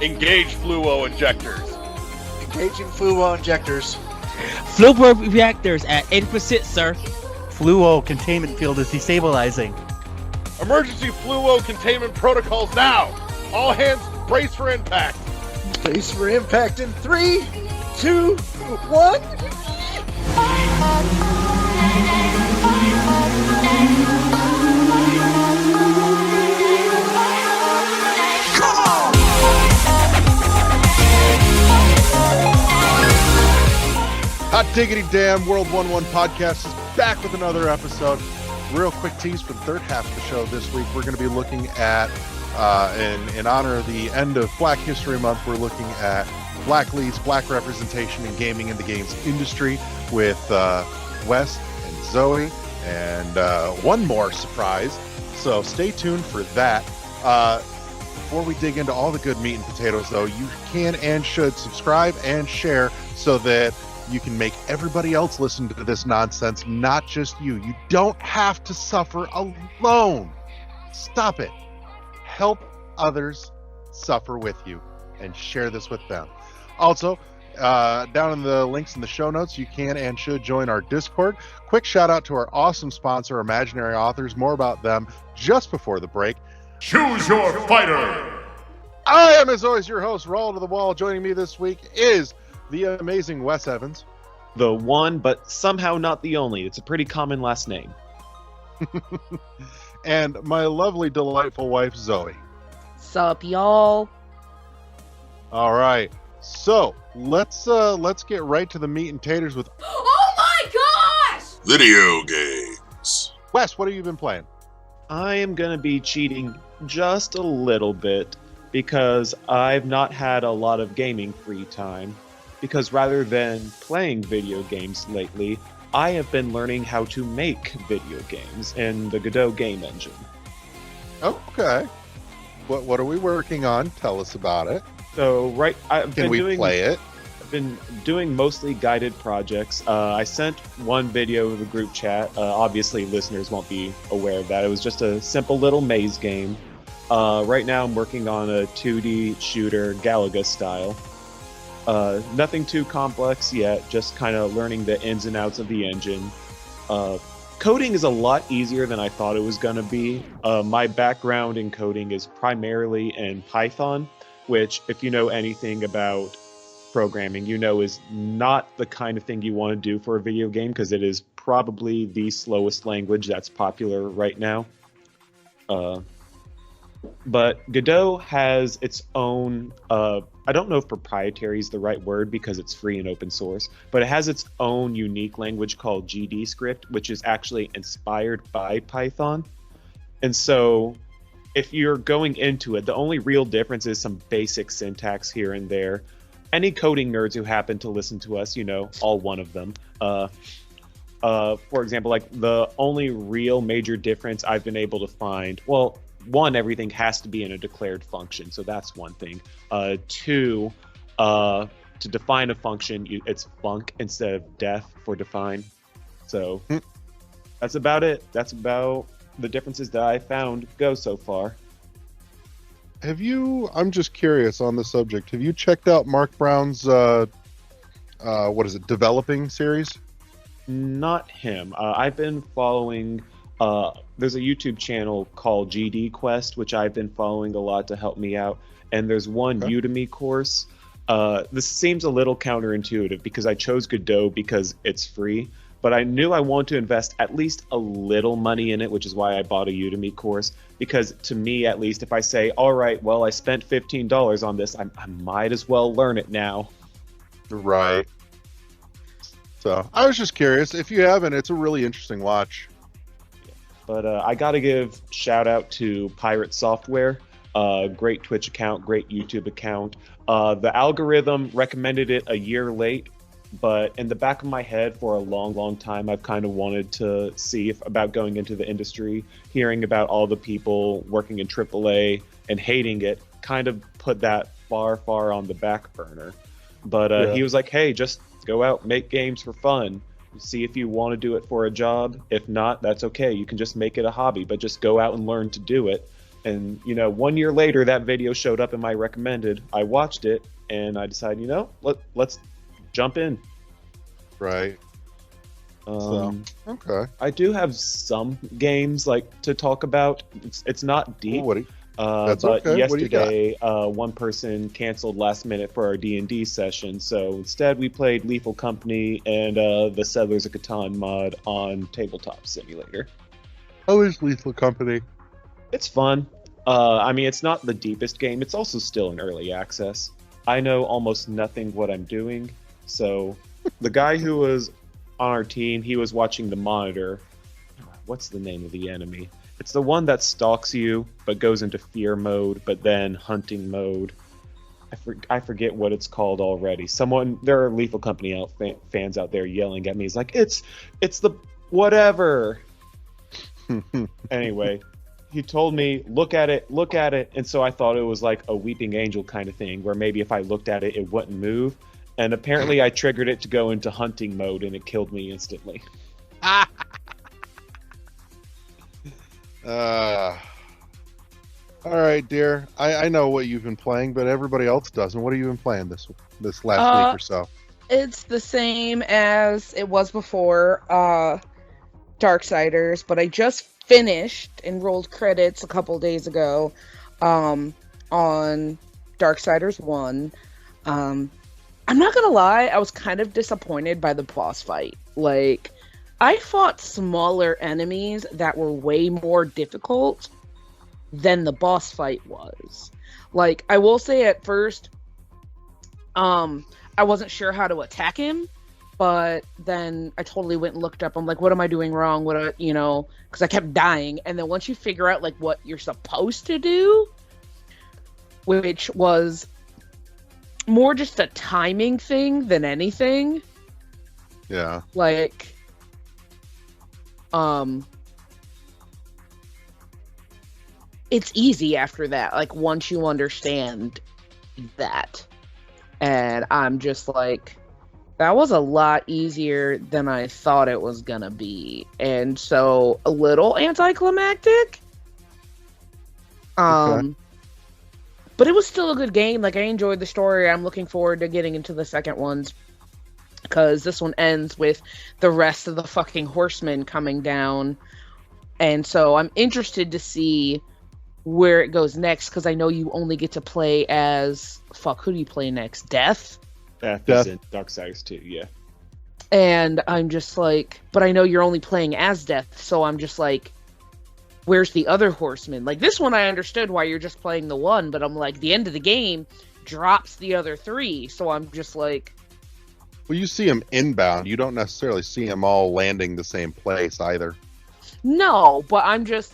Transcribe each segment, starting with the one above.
Engage fluo injectors. Engaging fluo injectors. Fluo reactors at 80%, sir. Fluo containment field is destabilizing. Emergency fluo containment protocols now. All hands brace for impact. Brace for impact in 3, 2, 1. Hot diggity damn, World 1-1 podcast is back with another episode. Real quick tease for the third half of the show this week. We're going to be looking at, in honor of the end of Black History Month, we're looking at Black leads, Black representation in gaming and the games industry with Wes and Zoe, and one more surprise. So stay tuned for that. Before we dig into all the good meat and potatoes, though, you can and should subscribe and share so that you can make everybody else listen to this nonsense, not just you. You don't have to suffer alone. Stop it. Help others suffer with you and share this with them. Also, down in the links in the show notes, you can and should join our Discord. Quick shout out to our awesome sponsor, Imaginary Authors. More about them just before the break. Choose your fighter. I am, as always, your host, Roll to the Wall. Joining me this week is the amazing Wes Evans. The one, but somehow not the only. It's a pretty common last name. And my lovely, delightful wife, Zoe. Sup, y'all? All right. So let's get right to the meat and taters with Oh my gosh! Video games. Wes. What have you been playing? I am going to be cheating just a little bit because I've not had a lot of gaming free time. Because rather than playing video games lately, I have been learning how to make video games in the Godot game engine. Okay. What are we working on? Tell us about it. So I've Can we play it? I've been doing mostly guided projects. I sent one video in the group chat. Obviously, listeners won't be aware of that. It was just a simple little maze game. Right now, I'm working on a 2D shooter, Galaga style. Nothing too complex yet, just kind of learning the ins and outs of the engine. Coding is a lot easier than I thought it was going to be. My background in coding is primarily in Python, which, if you know anything about programming, you know is not the kind of thing you want to do for a video game because it is probably the slowest language that's popular right now. But Godot has its own, I don't know if proprietary is the right word because it's free and open source, but it has its own unique language called GD script, which is actually inspired by Python. And so if you're going into it, the only real difference is some basic syntax here and there. Any coding nerds who happen to listen to us, you know, all one of them. For example, like the only real major difference I've been able to find, well, one, everything has to be in a declared function, so that's one thing. Two, to define a function, it's func instead of def for define. So that's about it. That's about the differences that I found Go so far. I'm just curious on the subject, have you checked out Mark Brown's, developing series? Not him. I've been following... there's a YouTube channel called GD Quest, which I've been following a lot to help me out. And there's one Udemy course. This seems a little counterintuitive because I chose Godot because it's free. But I knew I wanted to invest at least a little money in it, which is why I bought a Udemy course. Because to me, at least, if I say, all right, well, I spent $15 on this, I might as well learn it now. Right. So I was just curious. If you haven't, it's a really interesting watch. But I got to give shout out to Pirate Software. Great Twitch account, great YouTube account. The algorithm recommended it a year late, but in the back of my head for a long, long time, I've kind of wanted to see about going into the industry. Hearing about all the people working in AAA and hating it kind of put that far, far on the back burner. But he was like, hey, just go out, make games for fun. See if you want to do it for a job. If not, that's okay. You can just make it a hobby, but just go out and learn to do it. And 1 year later, that video showed up in my recommended. I watched it, and I decided, let's jump in. Right. Okay. I do have some games to talk about. It's not deep. That's but okay. What do you got? yesterday, one person canceled last minute for our D&D session, so instead we played Lethal Company and the Settlers of Catan mod on Tabletop Simulator. How is Lethal Company? It's fun. It's not the deepest game. It's also still in early access. I know almost nothing what I'm doing, so the guy who was on our team, he was watching the monitor. What's the name of the enemy? It's the one that stalks you, but goes into fear mode, but then hunting mode. I forget what it's called already. There are Lethal Company fans out there yelling at me. He's like, it's the whatever. Anyway, he told me, look at it. And so I thought it was like a weeping angel kind of thing, where maybe if I looked at it, it wouldn't move. And apparently I triggered it to go into hunting mode, and it killed me instantly. All right, dear. I know what you've been playing, but everybody else doesn't. What have you been playing this last week or so? It's the same as it was before, Darksiders, but I just finished and rolled credits a couple days ago on Darksiders 1. I'm not gonna lie, I was kind of disappointed by the boss fight. I fought smaller enemies that were way more difficult than the boss fight was. I will say at first, I wasn't sure how to attack him, but then I totally went and looked up. I'm like, what am I doing wrong? Because I kept dying. And then once you figure out what you're supposed to do, which was more just a timing thing than anything. Yeah. It's easy after that, once you understand that. And I'm just that was a lot easier than I thought it was gonna be. And so a little anticlimactic. Okay. But it was still a good game. I enjoyed the story. I'm looking forward to getting into the second ones, because this one ends with the rest of the fucking horsemen coming down. And so I'm interested to see where it goes next, because I know you only get to play as... who do you play next? Death? Death is in Darksiders 2, yeah. And I'm just but I know you're only playing as Death, so I'm just where's the other horseman? This one I understood why you're just playing the one, but I'm the end of the game drops the other three, so I'm just Well, you see them inbound. You don't necessarily see them all landing the same place either. No, but I'm just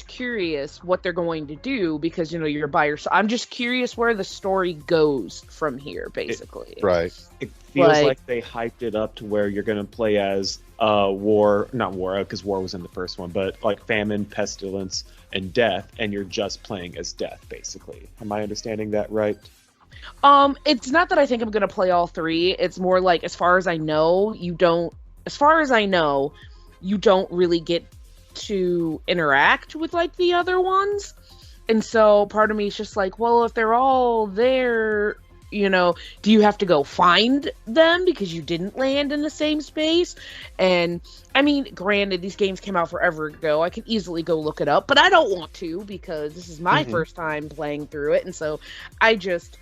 curious what they're going to do, because you're by yourself. I'm just curious where the story goes from here, basically. Right. It feels like they hyped it up to where you're going to play as not war, because war was in the first one, but famine, pestilence, and death, and you're just playing as Death, basically. Am I understanding that right? It's not that I think I'm going to play all three. It's more as far as I know, you don't really get to interact with the other ones. And so part of me is just well, if they're all there, do you have to go find them because you didn't land in the same space? And granted, these games came out forever ago. I could easily go look it up, but I don't want to, because this is my first time playing through it. And so I just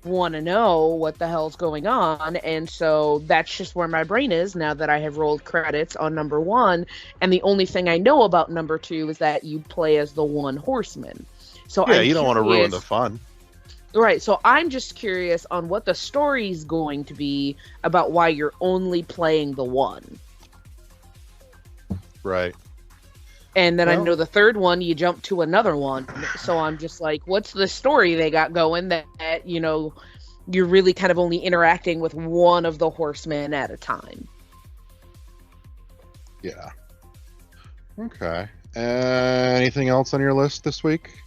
want to know what the hell's going on. And so that's just where my brain is now that I have rolled credits on number 1. And the only thing I know about number 2 is that you play as the one horseman. So yeah, you don't want to ruin the fun. Right, so I'm just curious on what the story's going to be about why you're only playing the one. Right. And then I know the third one, you jump to another one. So I'm just what's the story they got going that you're really kind of only interacting with one of the horsemen at a time. Yeah. Okay. Anything else on your list this week?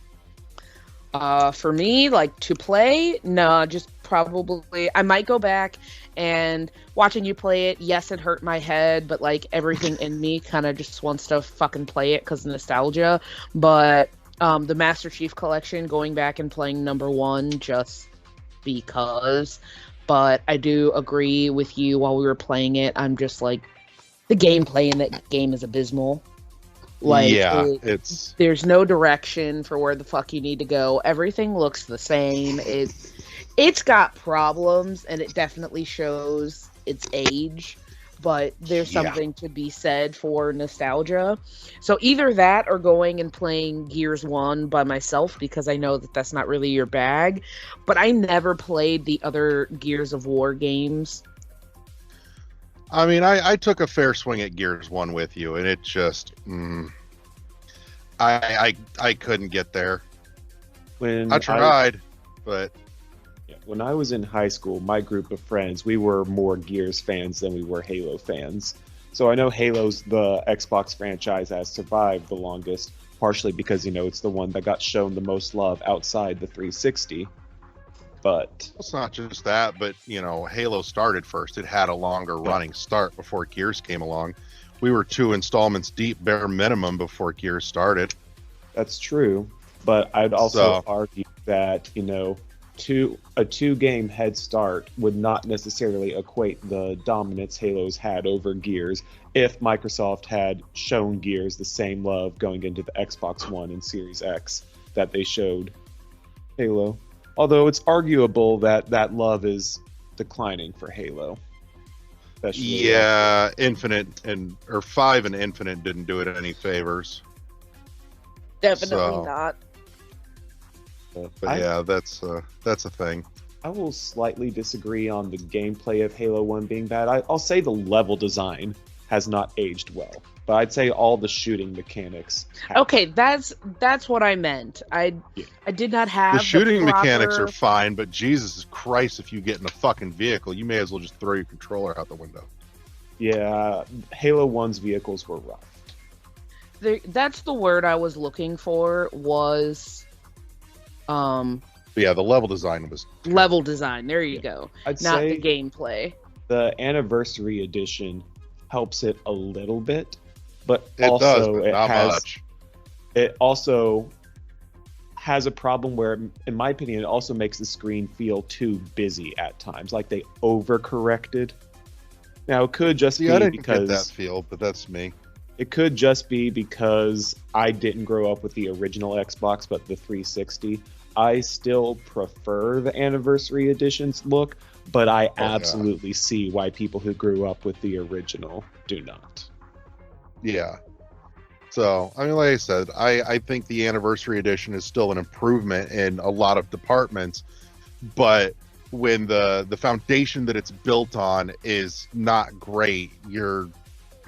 For me, to play, no, just probably I might go back and watching you play it. Yes, it hurt my head, but like everything in me kind of just wants to fucking play it because nostalgia. But the Master Chief Collection, going back and playing number 1 just because. But I do agree with you. While we were playing it, I'm just like, the gameplay in that game is abysmal. Like, there's no direction for where the fuck you need to go. Everything looks the same. It's got problems, and it definitely shows its age. But there's something to be said for nostalgia. So either that or going and playing Gears 1 by myself, because I know that that's not really your bag. But I never played the other Gears of War games. I mean, I took a fair swing at Gears 1 with you, and it just... I couldn't get there. I tried, but... When I was in high school, my group of friends, we were more Gears fans than we were Halo fans. So I know Halo's the Xbox franchise has survived the longest, partially because, it's the one that got shown the most love outside the 360. But it's not just that, but, Halo started first. It had a longer running start before Gears came along. We were 2 installments deep, bare minimum, before Gears started. That's true. But I'd also argue that, a 2-game head start would not necessarily equate the dominance Halo's had over Gears if Microsoft had shown Gears the same love going into the Xbox One and Series X that they showed Halo. Although it's arguable that that love is declining for Halo. Yeah, Infinite or 5 and Infinite didn't do it any favors. Definitely not. But that's a thing. I will slightly disagree on the gameplay of Halo 1 being bad. I'll say the level design has not aged well, but I'd say all the shooting mechanics have. Okay, that's what I meant. I did not have the shooting mechanics are fine, but Jesus Christ, if you get in a fucking vehicle, you may as well just throw your controller out the window. Yeah, Halo 1's vehicles were rough. That's the word I was looking for, was the level design was level design. There you go. I'd not say the gameplay. The Anniversary Edition helps it a little bit, but it also has a problem where, in my opinion, it also makes the screen feel too busy at times, like they overcorrected. Now it could just be I didn't because get that feel, but that's me. It could just be because I didn't grow up with the original Xbox, but the 360. I still prefer the Anniversary Edition's look, but I absolutely see why people who grew up with the original do not. Yeah. So, I mean, like I said, I think the Anniversary Edition is still an improvement in a lot of departments, but when the foundation that it's built on is not great, you're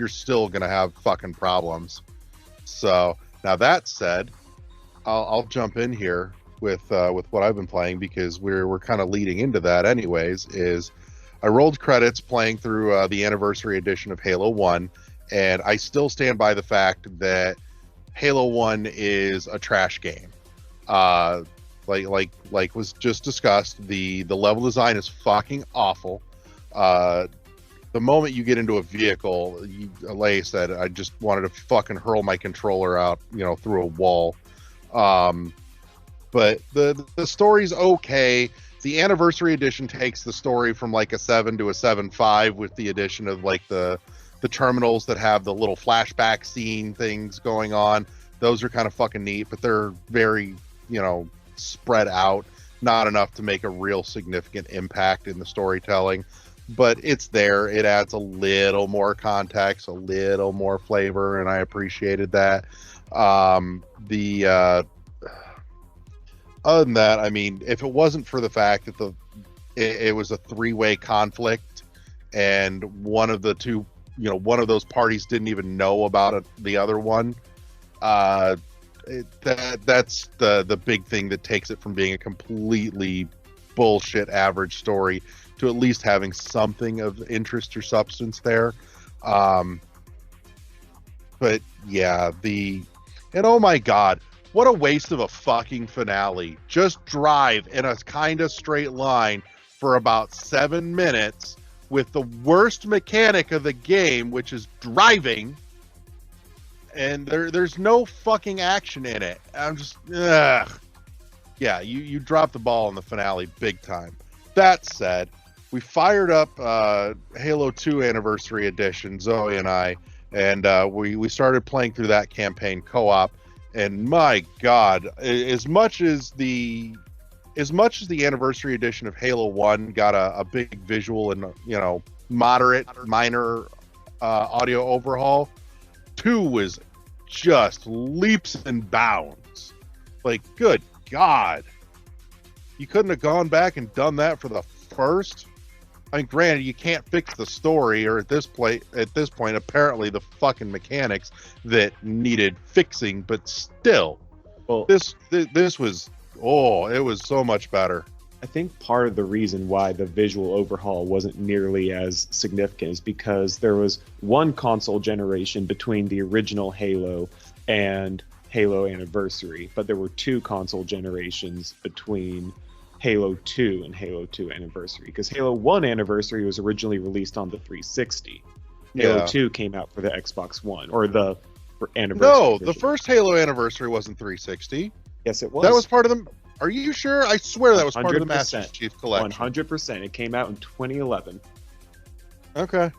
still gonna have fucking problems. So now that said, I'll jump in here with what I've been playing, because we're kind of leading into that anyways. Is I rolled credits playing through the Anniversary Edition of Halo 1, and I still stand by the fact that Halo 1 is a trash game. Like was just discussed, the level design is fucking awful. The moment you get into a vehicle, like I said, I just wanted to fucking hurl my controller out, through a wall. But the story's okay. The Anniversary Edition takes the story from like a 7 to a 7.5 with the addition of like the terminals that have the little flashback scene things going on. Those are kind of fucking neat, but they're very, spread out, not enough to make a real significant impact in the storytelling. But it's there. It adds a little more context, a little more flavor, and I appreciated that. Other than that, I mean, if it wasn't for the fact that it was a 3-way conflict, and one of the two, one of those parties didn't even know about it, the other one, that's the big thing that takes it from being a completely bullshit average story to at least having something of interest or substance there. But yeah, and oh my god, what a waste of a fucking finale. Just drive in a kind of straight line for about 7 minutes with the worst mechanic of the game, which is driving, and there's no fucking action in it. I'm just, ugh. Yeah, you dropped the ball in the finale big time. That said, we fired up Halo 2 Anniversary Edition, Zoe and I, and we started playing through that campaign co-op. And my God, as much as the Anniversary Edition of Halo 1 got a big visual and minor audio overhaul, 2 was just leaps and bounds. Like, good God, you couldn't have gone back and done that for the first. I mean, granted, you can't fix the story, or at this point, apparently the fucking mechanics that needed fixing. But still, Well, this was, it was so much better. I think part of the reason why the visual overhaul wasn't nearly as significant is because there was one console generation between the original Halo and Halo Anniversary, but there were 2 console generations between Halo 2 and Halo 2 Anniversary, because Halo 1 Anniversary was originally released on the 360. Halo 2 came out for the Xbox One, or the Anniversary. No, version. the first Halo Anniversary wasn't 360. Yes, it was. That was part of the... Are you sure? I swear that was part of the 100%. Master Chief Collection. 100%. It came out in 2011. Okay.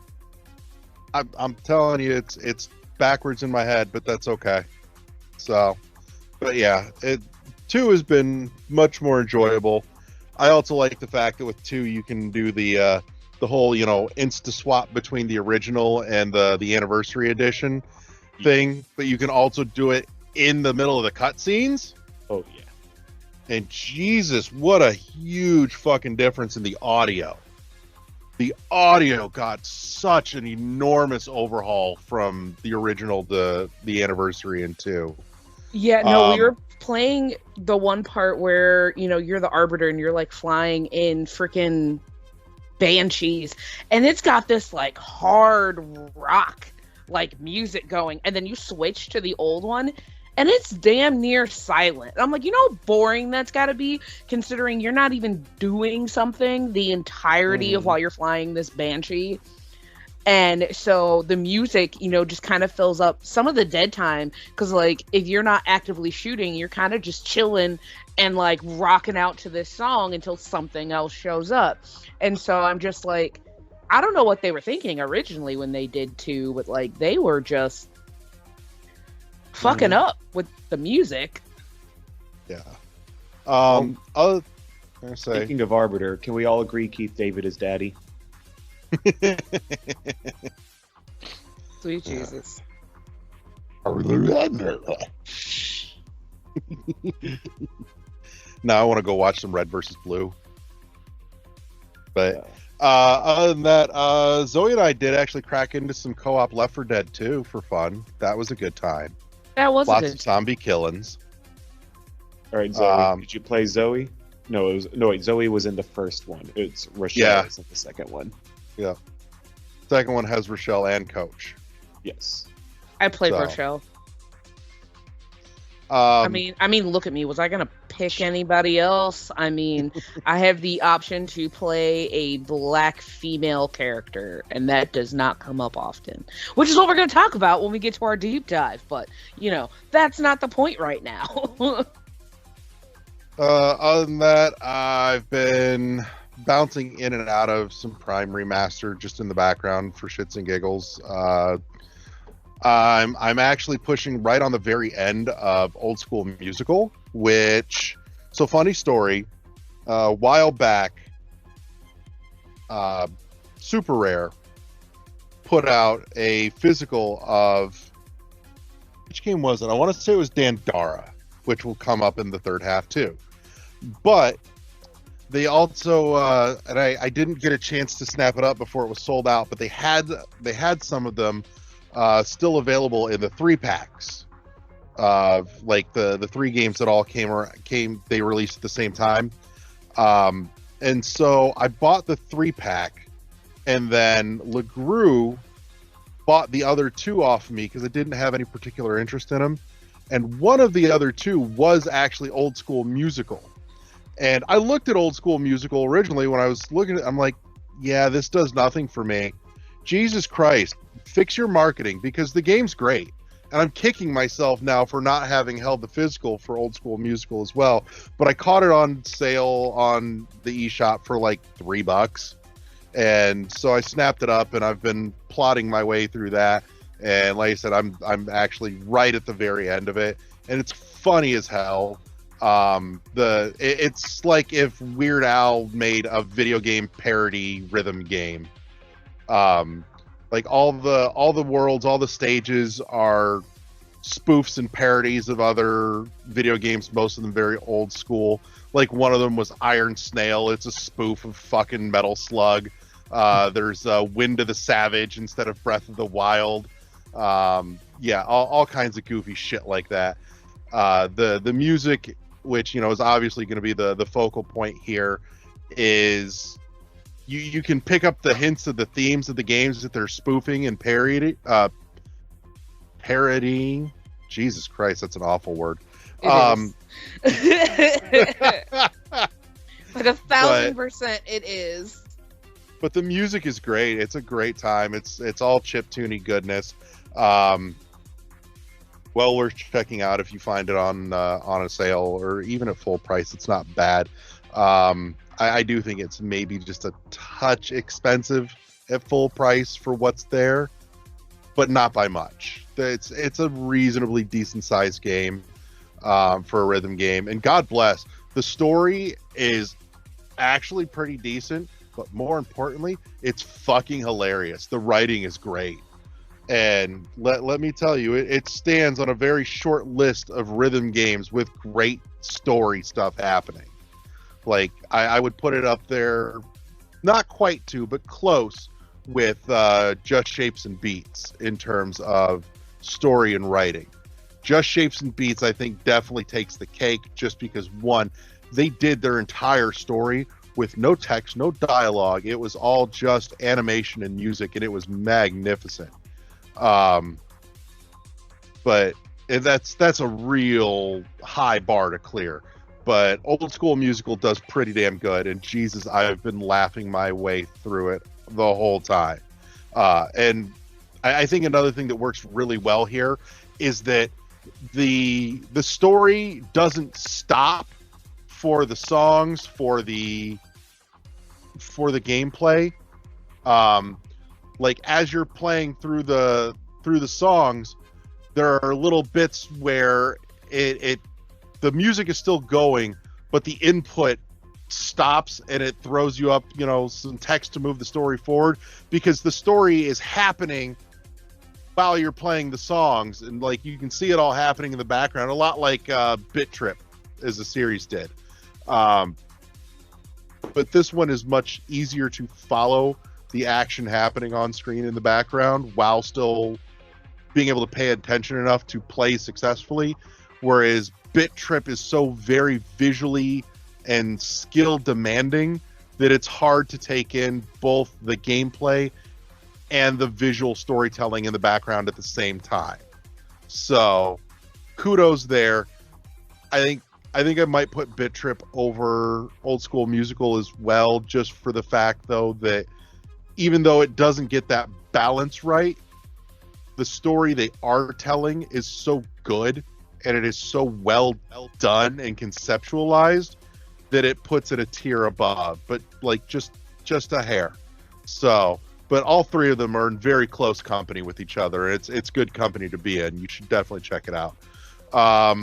I'm telling you, it's backwards in my head, but that's okay. So, but yeah, 2 has been much more enjoyable. I also like the fact that with 2 you can do the whole insta swap between the original and the Anniversary Edition thing, but you can also do it in the middle of the cutscenes. Oh yeah. And Jesus, what a huge fucking difference in the audio. The audio got such an enormous overhaul from the original to the Anniversary in 2. Yeah, no, we were playing the one part where, you're the Arbiter and you're like flying in freaking Banshees, and it's got this like hard rock like music going, and then you switch to the old one and it's damn near silent. I'm like, how boring that's got to be, considering you're not even doing something the entirety of while you're flying this Banshee. And so the music, just kind of fills up some of the dead time, because like if you're not actively shooting, you're kind of just chilling and like rocking out to this song until something else shows up. And so I'm just like, I don't know what they were thinking originally when they did 2, but like they were just fucking up with the music. Yeah. Speaking of Arbiter, can we all agree Keith David is daddy? Sweet Jesus. Now I want to go watch some Red versus Blue. But other than that, Zoe and I did actually crack into some co-op Left 4 Dead 2 for fun. That was a good time. That was Lots good. of zombie killings. All right, Zoe, did you play Zoe? No, Zoe was in the first one. It's Rochelle is in the second one. Yeah. Second one has Rochelle and Coach. Yes. I played So. Rochelle. I mean, look at me. Was I gonna pick anybody else? I mean, I have the option to play a black female character, and that does not come up often. Which is what we're gonna talk about when we get to our deep dive. But that's not the point right now. Other than that, I've been bouncing in and out of some Prime Remaster just in the background for shits and giggles. I'm actually pushing right on the very end of Old School Musical, which, so funny story, a while back, Super Rare put out a physical of, which game was it? I want to say it was Dandara, which will come up in the third half too. But they also, and I didn't get a chance to snap it up before it was sold out, but they had some of them still available in the 3-packs, like the 3 games that all came they released at the same time. And so I bought the 3-pack, and then LeGru bought the other 2 off me because I didn't have any particular interest in them. And one of the other 2 was actually Old School Musical. And I looked at Old School Musical originally when I was looking at it. I'm like, yeah, this does nothing for me. Jesus Christ, fix your marketing, because the game's great. And I'm kicking myself now for not having held the physical for Old School Musical as well. But I caught it on sale on the eShop for like $3. And so I snapped it up, and I've been plotting my way through that. And like I said, I'm actually right at the very end of it, and it's funny as hell. It's like if Weird Al made a video game parody rhythm game. Like all the worlds, all the stages are spoofs and parodies of other video games, most of them very old school. Like one of them was Iron Snail. It's a spoof of fucking Metal Slug. There's Wind of the Savage instead of Breath of the Wild. Yeah, all kinds of goofy shit like that. The music, which is obviously going to be the focal point here, is you can pick up the hints of the themes of the games that they're spoofing and parodying. Jesus Christ, that's an awful word. It is. Like 1,000% it is. But the music is great. It's a great time. It's all chiptune-y goodness. Well worth checking out if you find it on a sale or even at full price. It's not bad. I do think it's maybe just a touch expensive at full price for what's there, but not by much. It's a reasonably decent sized game for a rhythm game, and God bless, the story is actually pretty decent, but more importantly, it's fucking hilarious. The writing is great. And let me tell you, it stands on a very short list of rhythm games with great story stuff happening. Like, I would put it up there, not quite to, but close with Just Shapes and Beats in terms of story and writing. Just Shapes and Beats, I think, definitely takes the cake just because, one, they did their entire story with no text, no dialogue. It was all just animation and music, and it was magnificent. But that's a real high bar to clear. But Old School Musical does pretty damn good, and Jesus, I've been laughing my way through it the whole time. And I think another thing that works really well here is that the story doesn't stop for the songs, for the gameplay. Like as you're playing through the songs, there are little bits where the music is still going, but the input stops and it throws you up, some text to move the story forward, because the story is happening while you're playing the songs, and like you can see it all happening in the background, a lot like Bit Trip as the series did. But this one is much easier to follow the action happening on screen in the background while still being able to pay attention enough to play successfully, whereas Bit Trip is so very visually and skill demanding that it's hard to take in both the gameplay and the visual storytelling in the background at the same time. So kudos there. I think I might put Bit Trip over Old School Musical as well, just for the fact though that even though it doesn't get that balance right, the story they are telling is so good and it is so well done and conceptualized that it puts it a tier above, but like just a hair. So, but all three of them are in very close company with each other. It's good company to be in. You should definitely check it out. A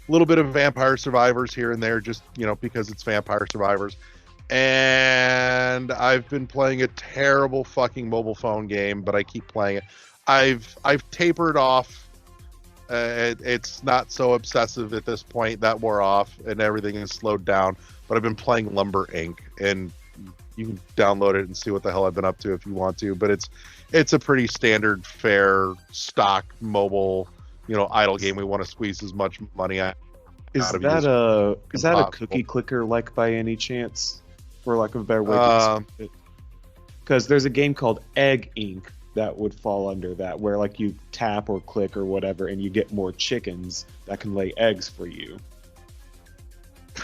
little bit of Vampire Survivors here and there, just because it's Vampire Survivors. And I've been playing a terrible fucking mobile phone game, but I keep playing it. I've tapered off. It's not so obsessive at this point. That wore off and everything is slowed down. But I've been playing Lumber Inc. and you can download it and see what the hell I've been up to if you want to. But it's a pretty standard, fair, stock mobile, idle game. We want to squeeze as much money out. Is that a cookie clicker like by any chance, for lack of a better way to describe it? Because there's a game called Egg Inc. that would fall under that, where like you tap or click or whatever, and you get more chickens that can lay eggs for you.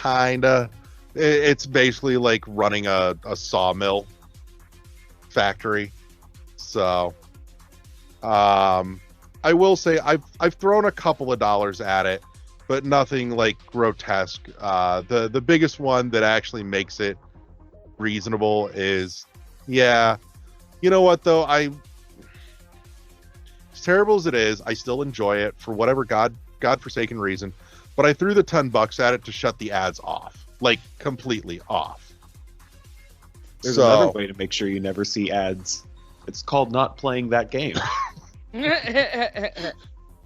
kinda. It's basically like running a sawmill factory. So, I will say I've thrown a couple of dollars at it, but nothing like grotesque. The biggest one that actually makes it reasonable is, yeah, you know what though, as terrible as it is, I still enjoy it for whatever godforsaken reason. But I threw the $10 at it to shut the ads off, like completely off. There's another way to make sure you never see ads. It's called not playing that game.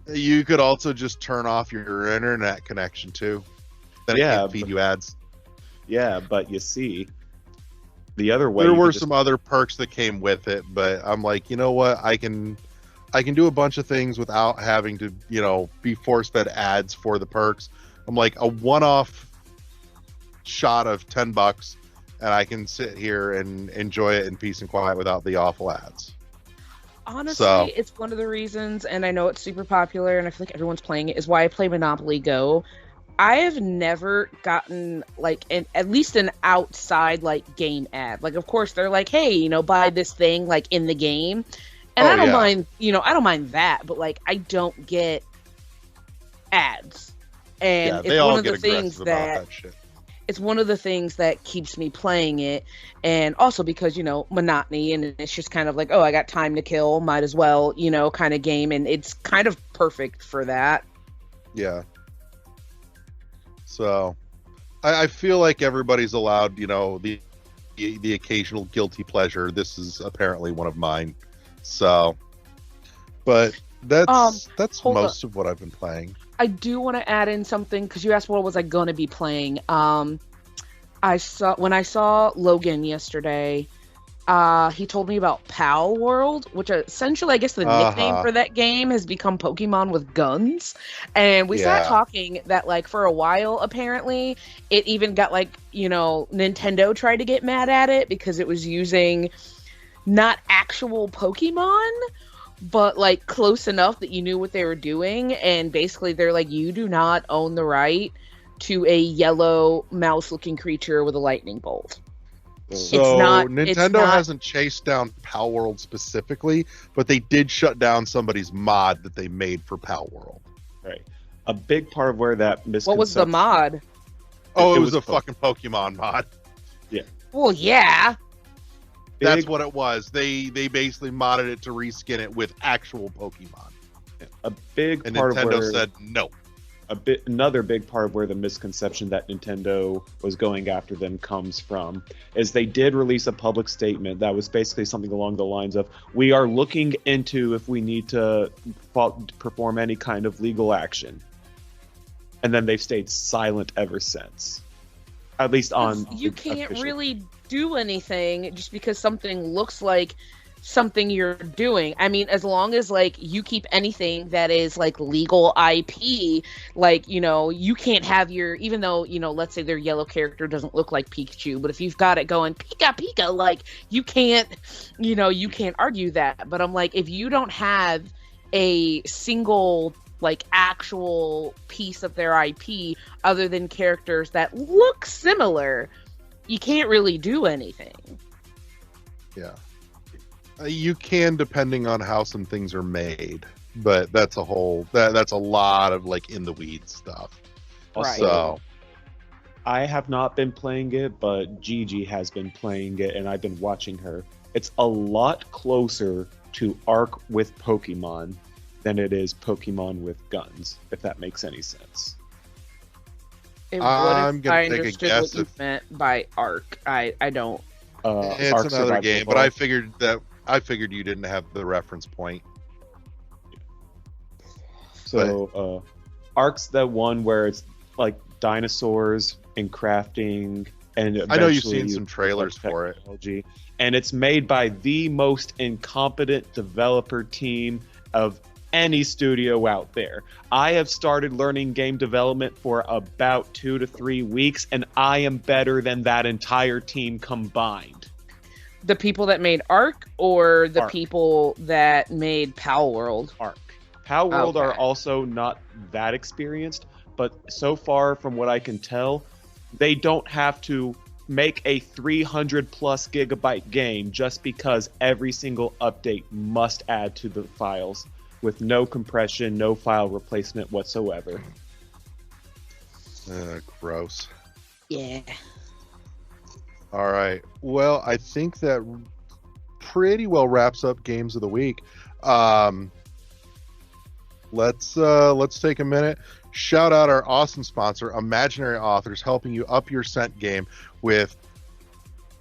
You could also just turn off your internet connection too. Then it can't feed you ads. Yeah, but you see, the other way. There were some other perks that came with it, but I'm like, you know what? I can do a bunch of things without having to, be force-fed ads for the perks. I'm like a one-off shot of $10, and I can sit here and enjoy it in peace and quiet without the awful ads. Honestly, it's one of the reasons, and I know it's super popular, and I feel like everyone's playing it, is why I play Monopoly Go. I have never gotten, at least an outside, game ad. Like, of course, they're like, hey, buy this thing, in the game. And I don't mind, I don't mind that, but, I don't get ads. And it's one of the things that shit. It's one of the things that keeps me playing it, and also because, monotony, and it's just kind of like, oh, I got time to kill, might as well, kind of game, and it's kind of perfect for that. Yeah. So, I feel like everybody's allowed, the occasional guilty pleasure. This is apparently one of mine. So, but that's most of what I've been playing. I do want to add in something because you asked what was I going to be playing. When I saw Logan yesterday, he told me about Pal World, which essentially I guess the nickname for that game has become Pokemon with guns. And we started talking that for a while apparently it even got Nintendo tried to get mad at it because it was using not actual Pokemon, but close enough that you knew what they were doing, and basically they're like, you do not own the right to a yellow mouse looking creature with a lightning bolt. So Nintendo hasn't chased down Pal World specifically, but they did shut down somebody's mod that they made for Pal World. Right. A big part of where that misconception... What was the mod? Oh, it was a fucking Pokemon mod. Yeah. Well, yeah. That's what it was. They basically modded it to reskin it with actual Pokemon. A big and part Nintendo of where said no. Another big part of where the misconception that Nintendo was going after them comes from is they did release a public statement that was basically something along the lines of, we are looking into if we need to perform any kind of legal action. And then they've stayed silent ever since. At least on... You can't really do anything just because something looks like something you're doing. I mean, as long as you keep anything that is legal IP, you can't have your, even though, let's say their yellow character doesn't look like Pikachu, but if you've got it going Pika Pika, you can't, you can't argue that. But I'm like, if you don't have a single actual piece of their IP other than characters that look similar, you can't really do anything. Yeah. You can, depending on how some things are made, but that's a whole that's a lot of in the weeds stuff. Right. So I have not been playing it, but Gigi has been playing it, and I've been watching her. It's a lot closer to Arc with Pokemon than it is Pokemon with guns, if that makes any sense. I'm gonna take a guess what you meant by Arc. I don't. It's Arc another game, Survival but I figured you didn't have the reference point. So, Arc's the one where it's dinosaurs and crafting, and I know you've seen some trailers for it. And it's made by the most incompetent developer team of any studio out there. I have started learning game development for about 2 to 3 weeks, and I am better than that entire team combined. The people that made Arc, or the Arc. people that made Pal World? Arc. Pal World Okay. are also not that experienced, but so far from what I can tell, they don't have to make a 300 plus gigabyte game just because every single update must add to the files with no compression, no file replacement whatsoever. Gross. Yeah. All right. Well, I think that pretty well wraps up games of the week. Let's take a minute. Shout out our awesome sponsor, Imaginary Authors, helping you up your scent game with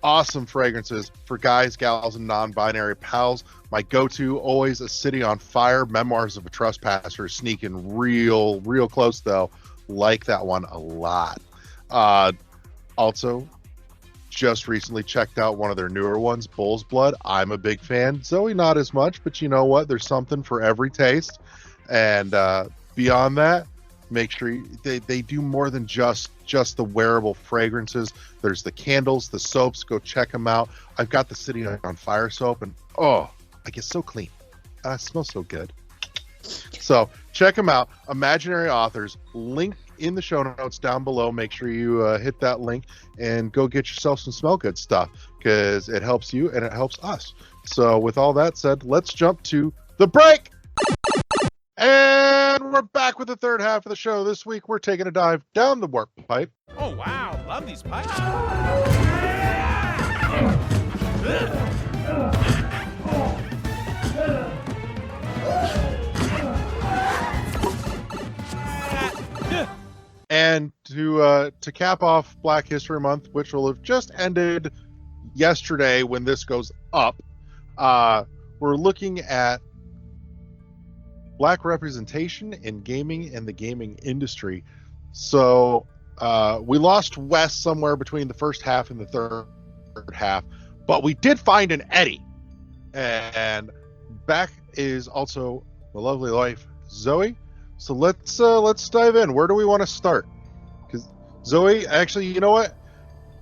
awesome fragrances for guys, gals, and non-binary pals. My go-to, always A City on Fire, Memoirs of a Trespasser, sneaking real close though. Like that one a lot. Also, just recently checked out one of their newer ones, Bull's Blood. I'm a big fan. Zoe, not as much, but you know what? There's something for every taste. And beyond that, make sure they do more than just the wearable fragrances. There's the candles, the soaps. Go check them out. I've got the City on Fire soap, and I get so clean. It smells so good. So check them out. Imaginary Authors. Link in the show notes down below. Make sure you hit that link and go get yourself some smell good stuff, because it helps you and it helps us. So with all that said, let's jump to the break. And we're back with the third half of the show. This week, we're taking a dive down the warp pipe. Oh, wow. Love these pipes. And to cap off Black History Month, which will have just ended yesterday when this goes up, we're looking at Black representation in gaming and the gaming industry. So we lost Wes somewhere between the first half and the third half, but we did find an Eddie. And back is also my lovely wife, Zoe. So let's dive in. Where do we want to start? Because Zoe, actually, you know what?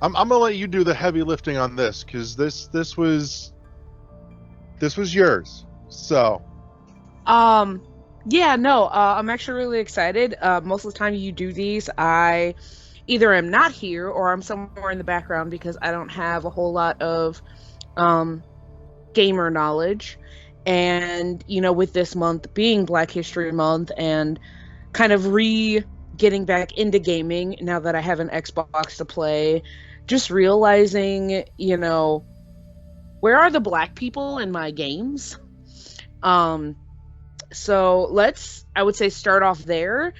I'm gonna let you do the heavy lifting on this, because this was yours. So. Yeah, no, I'm actually really excited. Most of the time you do these, I either am not here or I'm somewhere in the background because I don't have a whole lot of gamer knowledge. And, you know, with this month being Black History Month and kind of getting back into gaming now that I have an Xbox to play, just realizing, you know, where are the Black people in my games? So let's, I would say, start off there.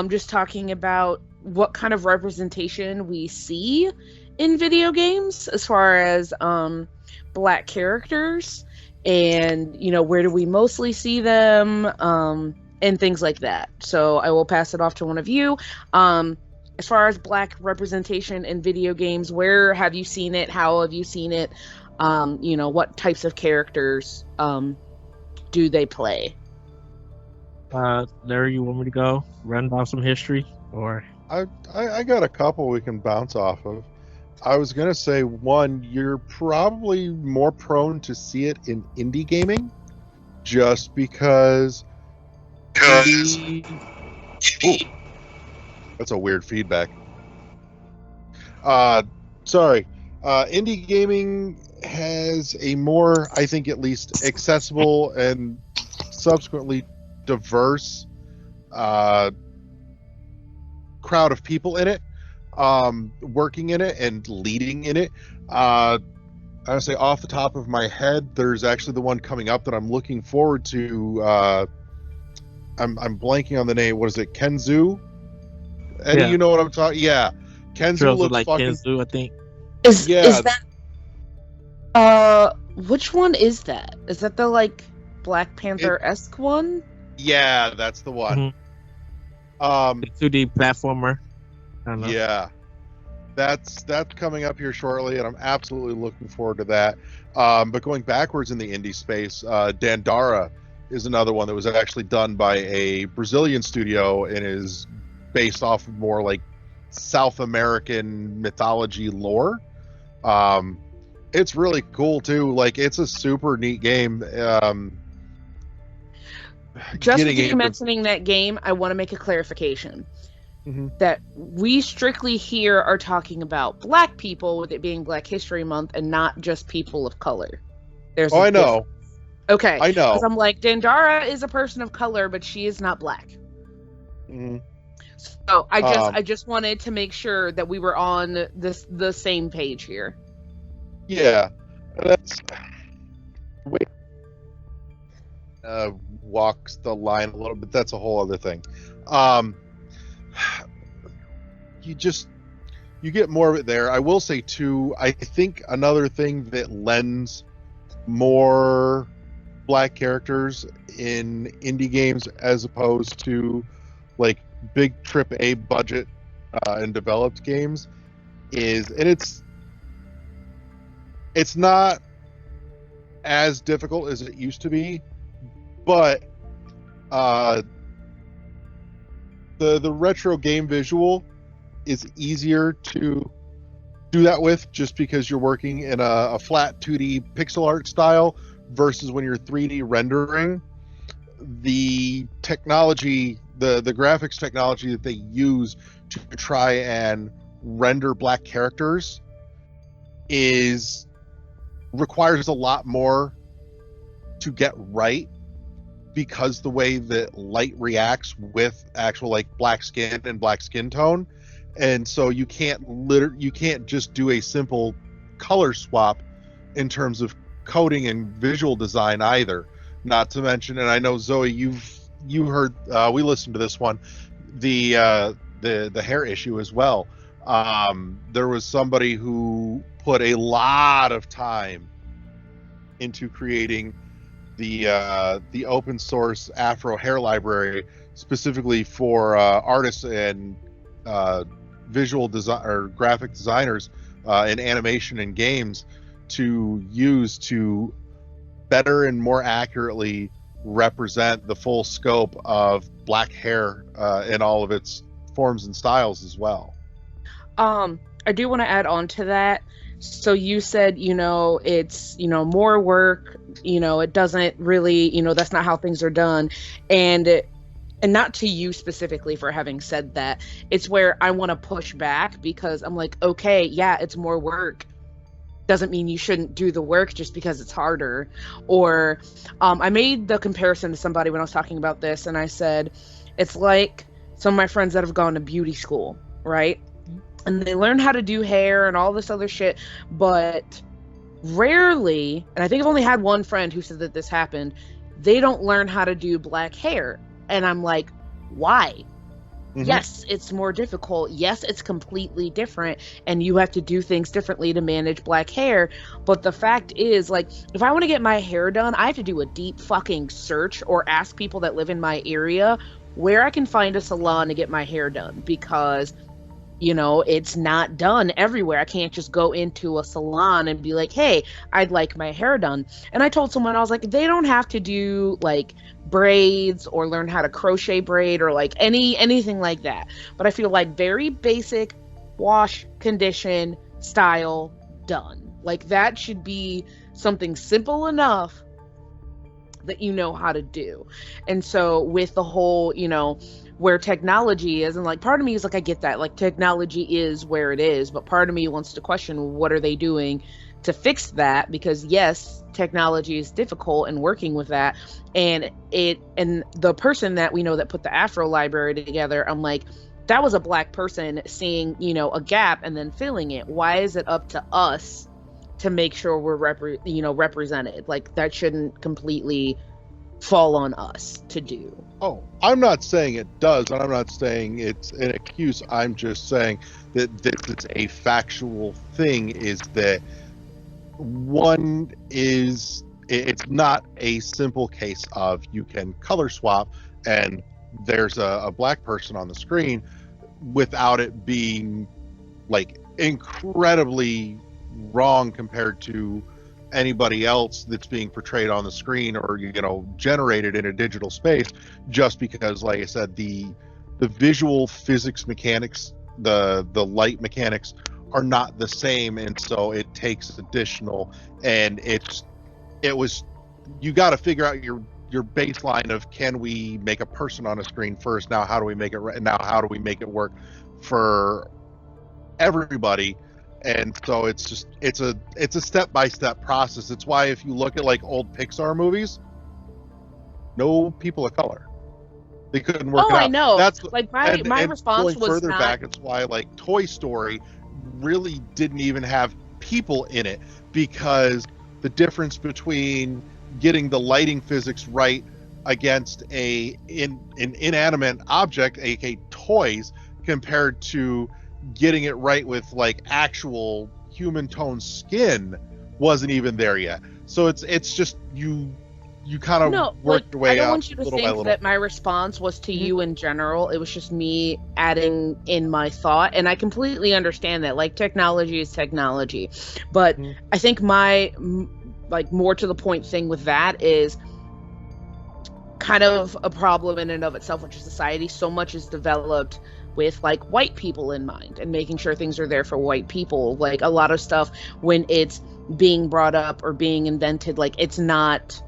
Just talking about what kind of representation we see in video games as far as Black characters, and, you know, where do we mostly see them, and things like that. So I will pass it off to one of you. As far as Black representation in video games, where have you seen it? How have you seen it? You know, what types of characters do they play? Larry, you want me to go run down some history, or? I got a couple we can bounce off of. I was gonna say, one, you're probably more prone to see it in indie gaming, just because. Ooh, that's a weird feedback. Sorry. Indie gaming has a more, I think, at least accessible and subsequently diverse crowd of people in it, working in it and leading in it. I would say off the top of my head, there's actually the one coming up that I'm looking forward to. I'm blanking on the name. What is it? Kenzu? Eddie, you know what I'm talking? Yeah, Kenzu Trails looks like fucking. Kenzu, I think. Is that? Which one is that? Is that the like Black Panther-esque one? Yeah, that's the one. The 2D platformer. I don't know. Yeah, that's coming up here shortly, and I'm absolutely looking forward to that. But going backwards in the indie space, Dandara is another one that was actually done by a Brazilian studio and is based off of more like South American mythology lore. It's really cool too. Like, it's a super neat game. Just with you mentioning that game, I want to make a clarification. that we strictly here are talking about Black people, with it being Black History Month, and not just people of color. There's I know. Okay. I know. Because I'm like, Dandara is a person of color, but she is not Black. So I just wanted to make sure that we were on the same page here. Yeah, that's walks the line a little bit. That's a whole other thing. You get more of it there. I will say too, I think another thing that lends more Black characters in indie games as opposed to like big AAA budget and developed games is, and it's not as difficult as it used to be, but the retro game visual is easier to do that with, just because you're working in a flat 2D pixel art style versus when you're 3D rendering. The technology, the graphics technology that they use to try and render Black characters requires a lot more to get right, because the way that light reacts with actual like black skin and black skin tone. And so you can't just do a simple color swap in terms of coding and visual design either. Not to mention, and I know Zoe, you heard, we listened to this one, the hair issue as well. There was somebody who put a lot of time into creating the open source Afro hair library specifically for artists and visual design or graphic designers in animation and games to use to better and more accurately represent the full scope of Black hair in all of its forms and styles as well. I do want to add on to that. So you said, it's, more work, it doesn't really, that's not how things are done. And not to you specifically for having said that. It's where I want to push back, because I'm like, okay, yeah, it's more work. Doesn't mean you shouldn't do the work just because it's harder. Or I made the comparison to somebody when I was talking about this, and I said, it's like some of my friends that have gone to beauty school, right? And they learn how to do hair and all this other shit, but rarely, and I think I've only had one friend who said that this happened, they don't learn how to do Black hair. And I'm like, why? Mm-hmm. Yes, it's more difficult. Yes, it's completely different, and you have to do things differently to manage Black hair. But the fact is, like, if I want to get my hair done, I have to do a deep fucking search or ask people that live in my area where I can find a salon to get my hair done, because it's not done everywhere. I can't just go into a salon and be like, hey, I'd like my hair done. And I told someone, I was like, they don't have to do like braids or learn how to crochet braid or like anything like that. But I feel like very basic wash, condition, style, done. Like that should be something simple enough that you know how to do. And so with the whole, where technology is, and like part of me is like, I get that, like technology is where it is, but part of me wants to question, what are they doing to fix that? Because yes, technology is difficult and working with that, and the person that we know that put the Afro library together, I'm like, that was a Black person seeing a gap and then filling it. Why is it up to us to make sure we're represented? Like that shouldn't completely fall on us to do. Oh, I'm not saying it does, and I'm not saying it's an excuse. I'm just saying that this is a factual thing, is that one is, it's not a simple case of you can color swap and there's a Black person on the screen without it being like incredibly wrong compared to anybody else that's being portrayed on the screen or generated in a digital space, just because, like I said, the visual physics mechanics, the light mechanics are not the same, and so it takes additional, and you got to figure out your baseline of, can we make a person on a screen first? Now how do we make it now how do we make it work for everybody? And so it's a step-by-step process. It's why if you look at like old Pixar movies, no people of color, they couldn't work it out. I know. That's like my response going was further not... back. It's why like Toy Story really didn't even have people in it, because the difference between getting the lighting physics right against an inanimate object, aka toys, compared to getting it right with like actual human tone skin, wasn't even there yet. So it's just you kind of worked your way I don't up want you to think that my response was to you in general. It was just me adding in my thought, and I completely understand that. Like, technology is technology, but I think my like more to the point thing with that is kind of a problem in and of itself, which is society so much is developed with like white people in mind and making sure things are there for white people. Like a lot of stuff when it's being brought up or being invented, like it's not,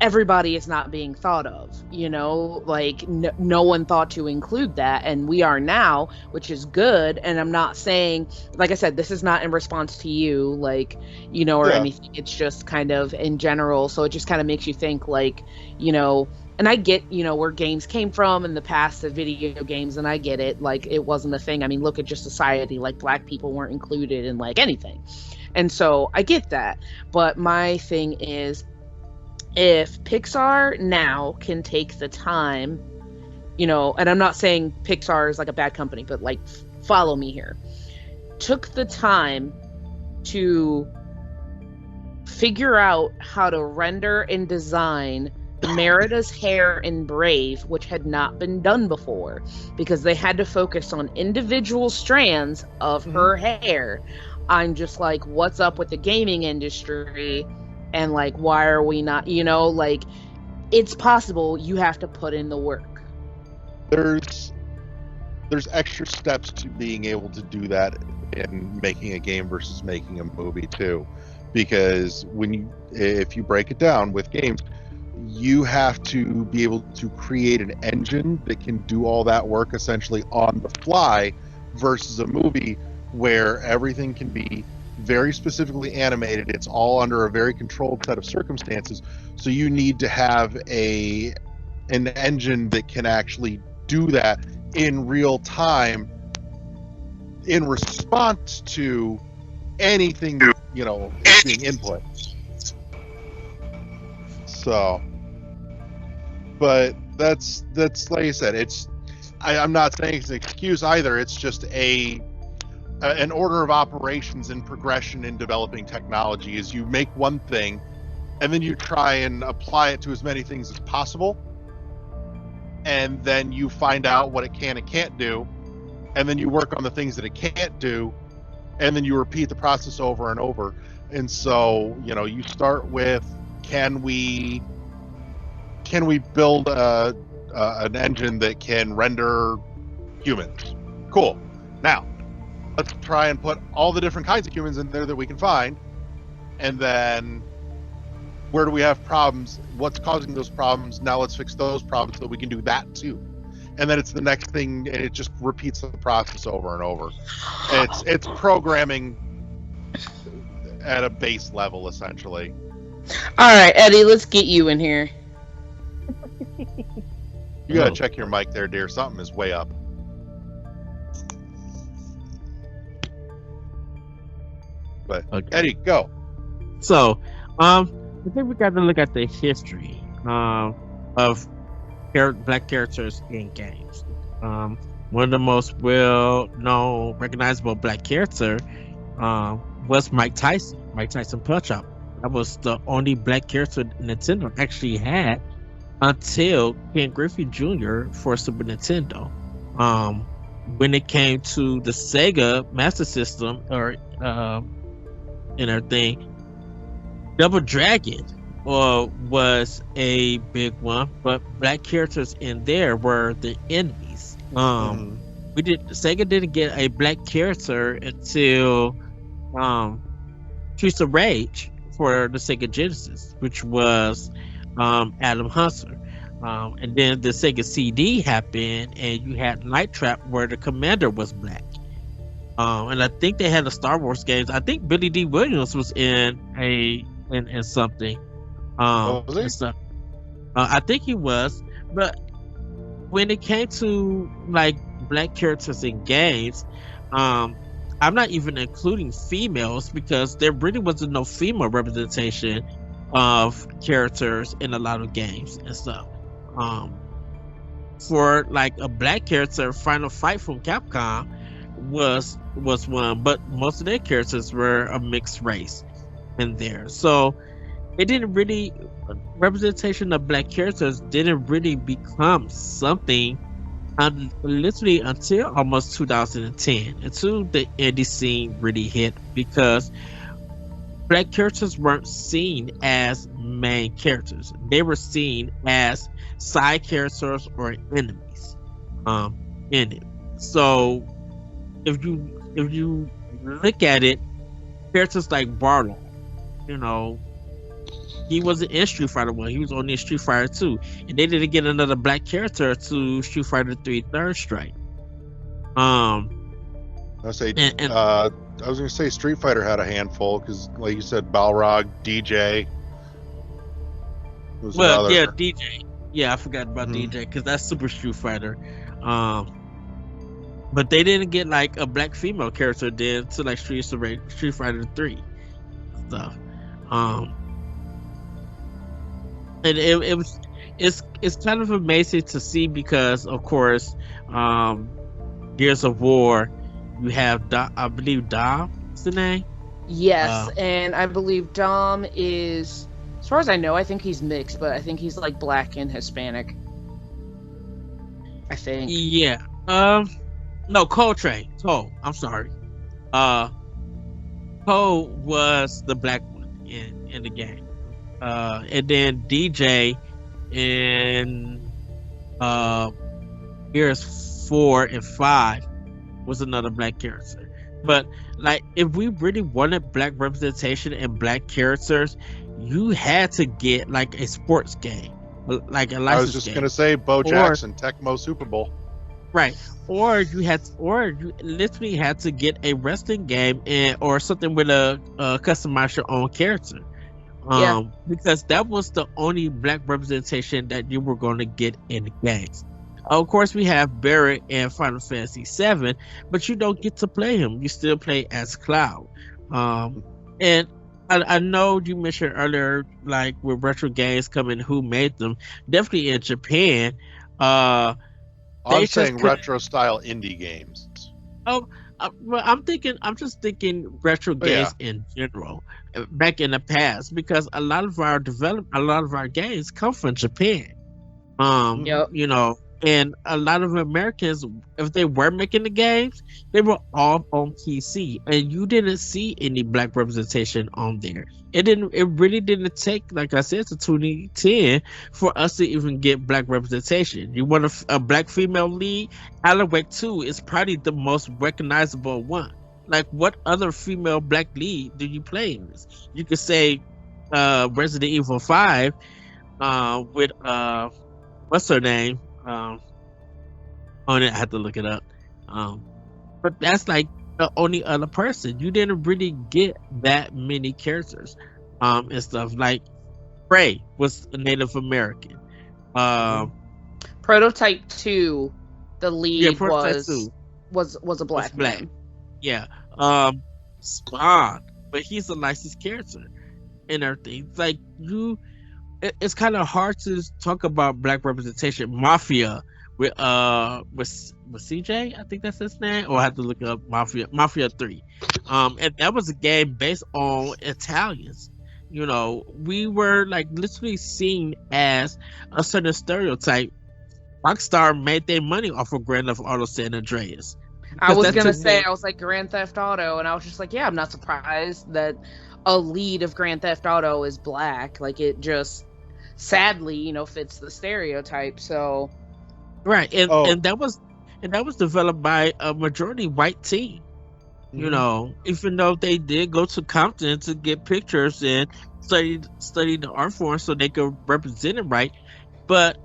everybody is not being thought of, you know, like no one thought to include that, and we are now, which is good. And I'm not saying, like I said, this is not in response to you, like, you know, or anything. It's just kind of in general. So it just kind of makes you think, like, you know, and I get, you know, where games came from in the past, the video games, and I get it. Like, it wasn't a thing. I mean, look at just society. Like, black people weren't included in, like, anything. And so I get that. But my thing is, if Pixar now can take the time, you know, and I'm not saying Pixar is, like, a bad company, but, like, follow me here. Took the time to figure out how to render and design Merida's hair in Brave, which had not been done before, because they had to focus on individual strands of her hair. I'm just like, what's up with the gaming industry? And like, why are we not, you know, like, it's possible. You have to put in the work. There's extra steps to being able to do that in making a game versus making a movie too, because if you break it down with games, you have to be able to create an engine that can do all that work essentially on the fly, versus a movie where everything can be very specifically animated. It's all under a very controlled set of circumstances. So you need to have an engine that can actually do that in real time in response to anything, you know, being input. So, but that's like I said, I'm not saying it's an excuse either. It's just an order of operations and progression in developing technology. Is you make one thing and then you try and apply it to as many things as possible, and then you find out what it can and can't do, and then you work on the things that it can't do, and then you repeat the process over and over. And so, you know, you start with, can we build an engine that can render humans? Cool. Now, let's try and put all the different kinds of humans in there that we can find. And then, where do we have problems? What's causing those problems? Now let's fix those problems so we can do that too. And then it's the next thing, and it just repeats the process over and over. It's programming at a base level, essentially. All right, Eddie, let's get you in here. You gotta check your mic there, dear. Something is way up. But okay. Eddie, go. So, I think we got to look at the history of black characters in games. One of the most well-known, recognizable black character was Mike Tyson Punch Out. That was the only black character Nintendo actually had until Ken Griffey Jr. for Super Nintendo. When it came to the Sega Master System and everything, Double Dragon was a big one, but black characters in there were the enemies. Sega didn't get a black character until Streets of Rage for the Sega Genesis, which was Adam Hunter. And then the Sega CD happened, and you had Night Trap, where the commander was black. And I think they had the Star Wars games. I think Billy D. Williams was in something. Was he? And stuff. I think he was, but when it came to like black characters in games, I'm not even including females, because there really wasn't no female representation of characters in a lot of games and stuff. For like a black character, Final Fight from Capcom was one, but most of their characters were a mixed race in there. So it didn't really, representation of black characters didn't really become something literally until almost 2010, until the indie scene really hit, because black characters weren't seen as main characters. They were seen as side characters or enemies in it. So if you look at it, characters like Barlow, you know, he wasn't in Street Fighter 1, he was only in Street Fighter 2, and they didn't get another black character to Street Fighter 3 Third Strike. I was gonna say Street Fighter had a handful, because like you said, Balrog, DJ. Well, yeah, DJ. Yeah, I forgot about DJ, because that's Super Street Fighter. But they didn't get like a black female character then to like Street Fighter 3 stuff. And it's kind of amazing to see, because of course, Gears of War, you have I believe Dom is the name. Yes, and I believe Dom is, as far as I know, I think he's mixed, but I think he's like black and Hispanic. I think. Yeah. No, Coltrane. I'm sorry. Cole was the black one in the game. And then DJ in Gears 4 and 5 was another black character. But like, if we really wanted black representation and black characters, you had to get like a sports game, like a license game. I was just gonna say Bo Jackson, Tecmo Super Bowl. Right. Or you literally had to get a wrestling game or something with a customize your own character. Because that was the only black representation that you were going to get in the games. Of course, we have Barrett in Final Fantasy VII, but you don't get to play him. You still play as Cloud. And I know you mentioned earlier, like with retro games coming, who made them? Definitely in Japan. I'm saying retro style indie games. Well, I'm just thinking retro games in general, back in the past, because a lot of our games come from Japan. You know, and a lot of Americans, if they were making the games, they were all on PC, and you didn't see any black representation on there. It really didn't take, like I said, to 2010 for us to even get black representation. You want a black female lead? Alan Wake 2 is probably the most recognizable one. Like, what other female black lead do you play in this? You could say Resident Evil 5 with what's her name? On it, I have to look it up. But that's like the only other person. You didn't really get that many characters and stuff. Like Prey was a Native American. Prototype 2, the lead was a black black. man. Yeah. Spawn, but he's a licensed character and everything. Like it's kind of hard to talk about black representation. Mafia with CJ, I think that's his name, or I have to look up Mafia 3. And that was a game based on Italians. You know, we were like literally seen as a certain stereotype. Rockstar made their money off of Grand Theft Auto San Andreas. I was gonna say, I was like Grand Theft Auto, and I was just like, yeah, I'm not surprised that a lead of Grand Theft Auto is black. Like, it just sadly, you know, fits the stereotype. So right, and that was developed by a majority white team. You know, even though they did go to Compton to get pictures and study the art form so they could represent it right, but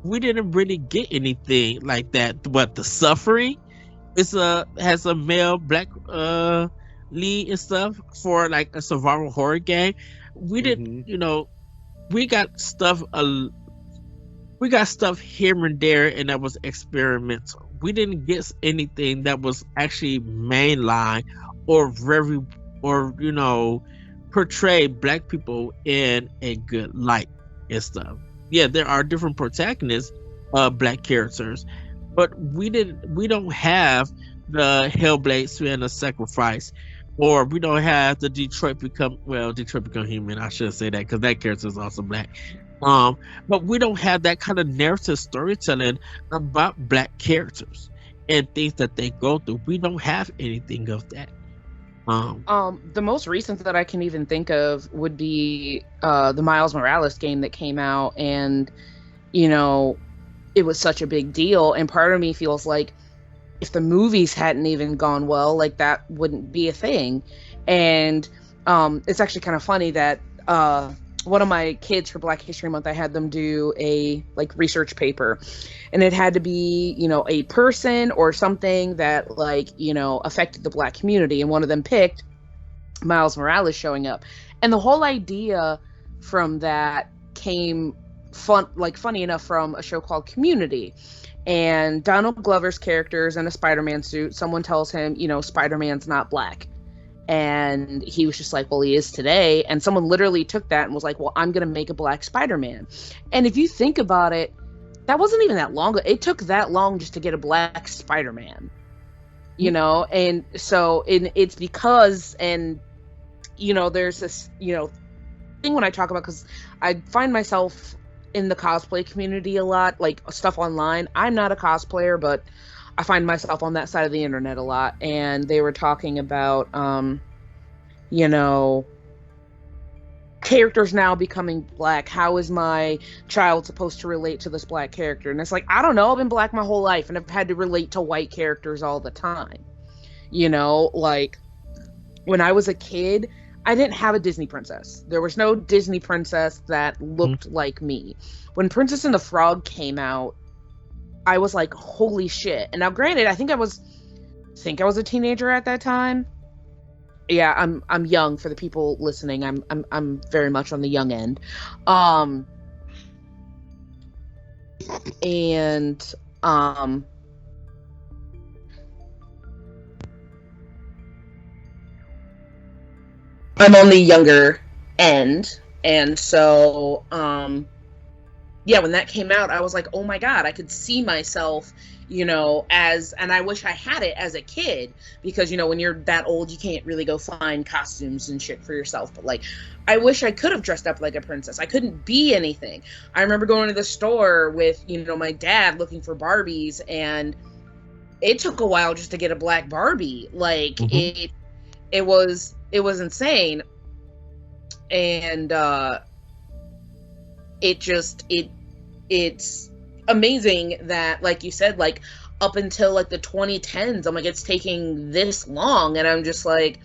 we didn't really get anything like that. But The Suffering has a male black lead and stuff for like a survival horror game. We didn't, you know, we got stuff here and there, and that was experimental. We didn't get anything that was actually mainline or you know, portray black people in a good light and stuff. Yeah, there are different protagonists, black characters, but we don't have the Hellblade Suena Sacrifice, or we don't have the Detroit Become Human. I should say that because that character is also black. But we don't have that kind of narrative storytelling about black characters and things that they go through. We don't have anything of that. The most recent that I can even think of would be the Miles Morales game that came out, and you know, it was such a big deal, and part of me feels like if the movies hadn't even gone well, like that wouldn't be a thing. And it's actually kind of funny that one of my kids for Black History Month, I had them do a like research paper, and it had to be, you know, a person or something that like, you know, affected the black community, and one of them picked Miles Morales showing up. And the whole idea from that came funny enough from a show called Community. And Donald Glover's character is in a Spider-Man suit. Someone tells him, you know, Spider-Man's not black. And he was just like, well, he is today. And someone literally took that and was like, well, I'm going to make a black Spider-Man. And if you think about it, that wasn't even that long. It took that long just to get a black Spider-Man, you know? And so it's because, and, you know, there's this, you know, thing when I talk about, because I find myself in the cosplay community a lot, like stuff online. I'm not a cosplayer, but I find myself on that side of the internet a lot. And they were talking about, you know, characters now becoming black. How is my child supposed to relate to this black character? And it's like, I don't know. I've been black my whole life, and I've had to relate to white characters all the time. You know, like when I was a kid, I didn't have a Disney princess. There was no Disney princess that looked like me. When Princess and the Frog came out, I was like, holy shit. And now granted, I think I was a teenager at that time. Yeah, I'm young for the people listening. I'm very much on the young end. I'm on the younger end, and so yeah, when that came out, I was like, oh my god, I could see myself, you know, and I wish I had it as a kid, because, you know, when you're that old, you can't really go find costumes and shit for yourself, but like, I wish I could have dressed up like a princess. I couldn't be anything. I remember going to the store with, you know, my dad looking for Barbies, and it took a while just to get a black Barbie. Like, it was insane. And it's amazing that, like you said, like up until like the 2010s, I'm like, it's taking this long, and I'm just like,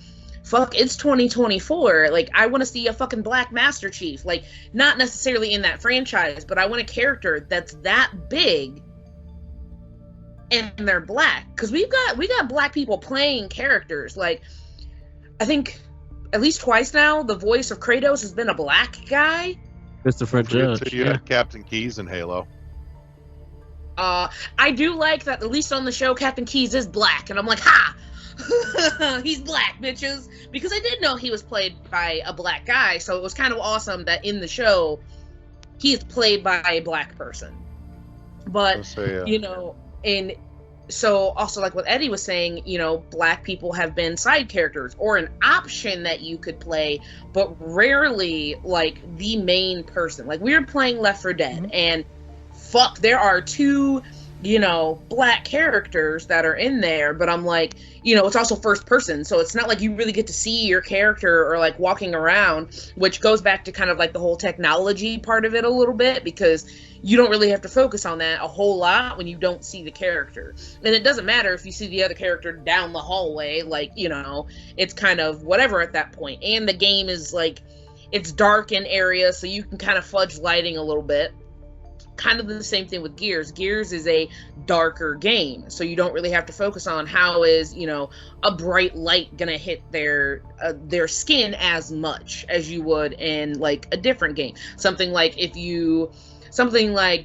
fuck, it's 2024. Like, I want to see a fucking black Master Chief, like, not necessarily in that franchise, but I want a character that's that big and they're black, because we got black people playing characters. Like, I think at least twice now, the voice of Kratos has been a black guy. Christopher Judge. So you had Captain Keyes in Halo. I do like that, at least on the show, Captain Keyes is black, and I'm like, ha! He's black, bitches! Because I did know he was played by a black guy, so it was kind of awesome that in the show, he is played by a black person. But, you know, and so also, like what Eddie was saying, you know, black people have been side characters or an option that you could play, but rarely like the main person. Like, we were playing Left 4 Dead, and fuck, there are two black characters that are in there, but I'm like, it's also first person, so it's not like you really get to see your character or like walking around, which goes back to kind of like the whole technology part of it a little bit, because you don't really have to focus on that a whole lot when you don't see the character. And it doesn't matter if you see the other character down the hallway, like, it's kind of whatever at that point. And the game is like, it's dark in areas, so you can kind of fudge lighting a little bit. Kind of the same thing with Gears. Gears is a darker game, so you don't really have to focus on how is, a bright light gonna hit their skin as much as you would in like a different game. Something like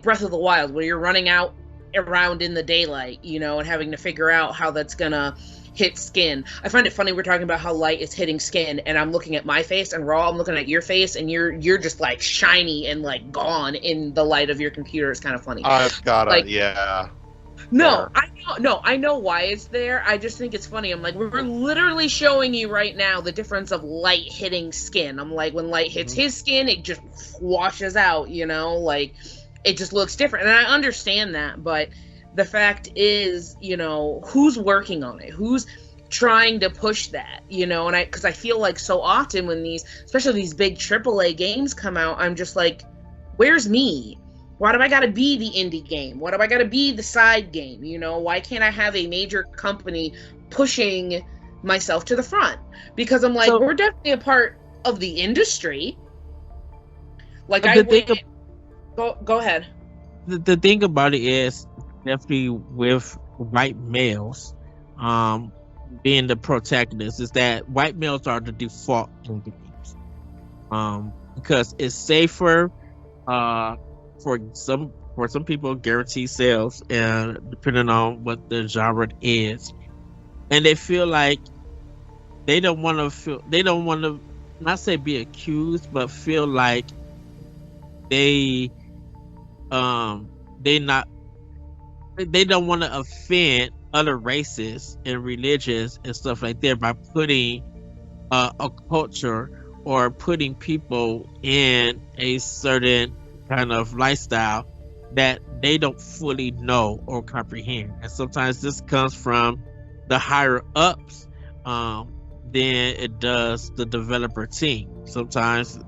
Breath of the Wild, where you're running out around in the daylight, and having to figure out how that's gonna hit skin. I find it funny we're talking about how light is hitting skin, and I'm looking at my face, and Raw, I'm looking at your face, and you're just like shiny and like gone in the light of your computer. It's kind of funny. I've got like, yeah. No, I know why it's there. I just think it's funny. I'm like, we're literally showing you right now the difference of light hitting skin. I'm like, when light hits his skin, it just washes out, like it just looks different. And I understand that, but the fact is, who's working on it? Who's trying to push that? And because I feel like so often when especially these big AAA games come out, I'm just like, where's me? Why do I gotta be the indie game? Why do I gotta be the side game? Why can't I have a major company pushing myself to the front? Because I'm like, we're definitely a part of the industry. Like, go ahead. The thing about it is, definitely with white males being the protagonist, is that white males are the default in the games, because it's safer for some people, guaranteed sales, and depending on what the genre is, and they feel like they don't want to not say be accused, but feel like they don't want to offend other races and religions and stuff like that by putting a culture or putting people in a certain kind of lifestyle that they don't fully know or comprehend. And sometimes this comes from the higher ups than it does the developer team. Sometimes,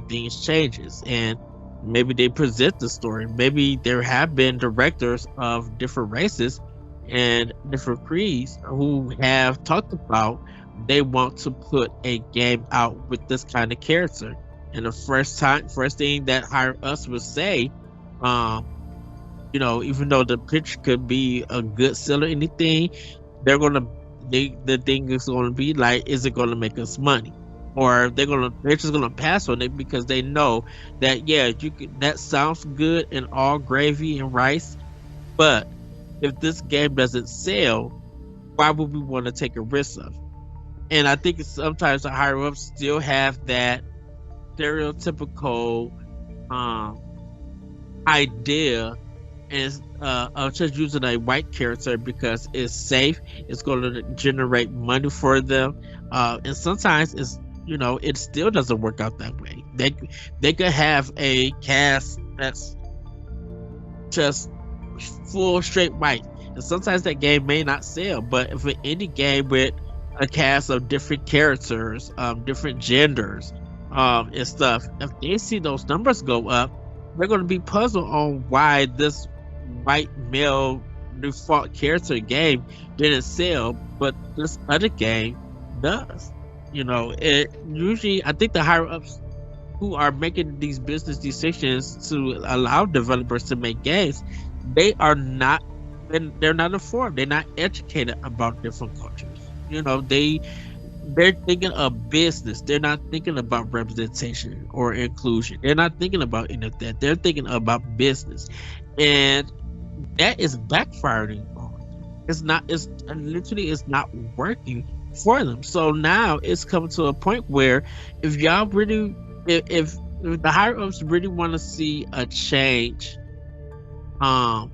things changes, and maybe they present the story. Maybe there have been directors of different races and different creeds who have talked about they want to put a game out with this kind of character. And the first thing that higher ups would say, even though the pitch could be a good seller, anything, the thing is gonna be like, is it gonna make us money? Or they're just gonna pass on it because they know that that sounds good and all gravy and rice, but if this game doesn't sell, why would we want to take a risk of it? And I think sometimes the higher ups still have that stereotypical idea of just using a white character because it's safe, it's going to generate money for them, and sometimes it still doesn't work out that way. They could have a cast that's just full straight white, and sometimes that game may not sell. But if an indie game with a cast of different characters, different genders, and stuff, if they see those numbers go up, they're going to be puzzled on why this white male default character game didn't sell, but this other game does. It usually, I think the higher ups who are making these business decisions to allow developers to make games, they're not informed. They're not educated about different cultures. They're thinking of business. They're not thinking about representation or inclusion. They're not thinking about any of that. They're thinking about business, and that is backfiring on them. It's not working for them. So now it's coming to a point where if the higher ups really want to see a change, I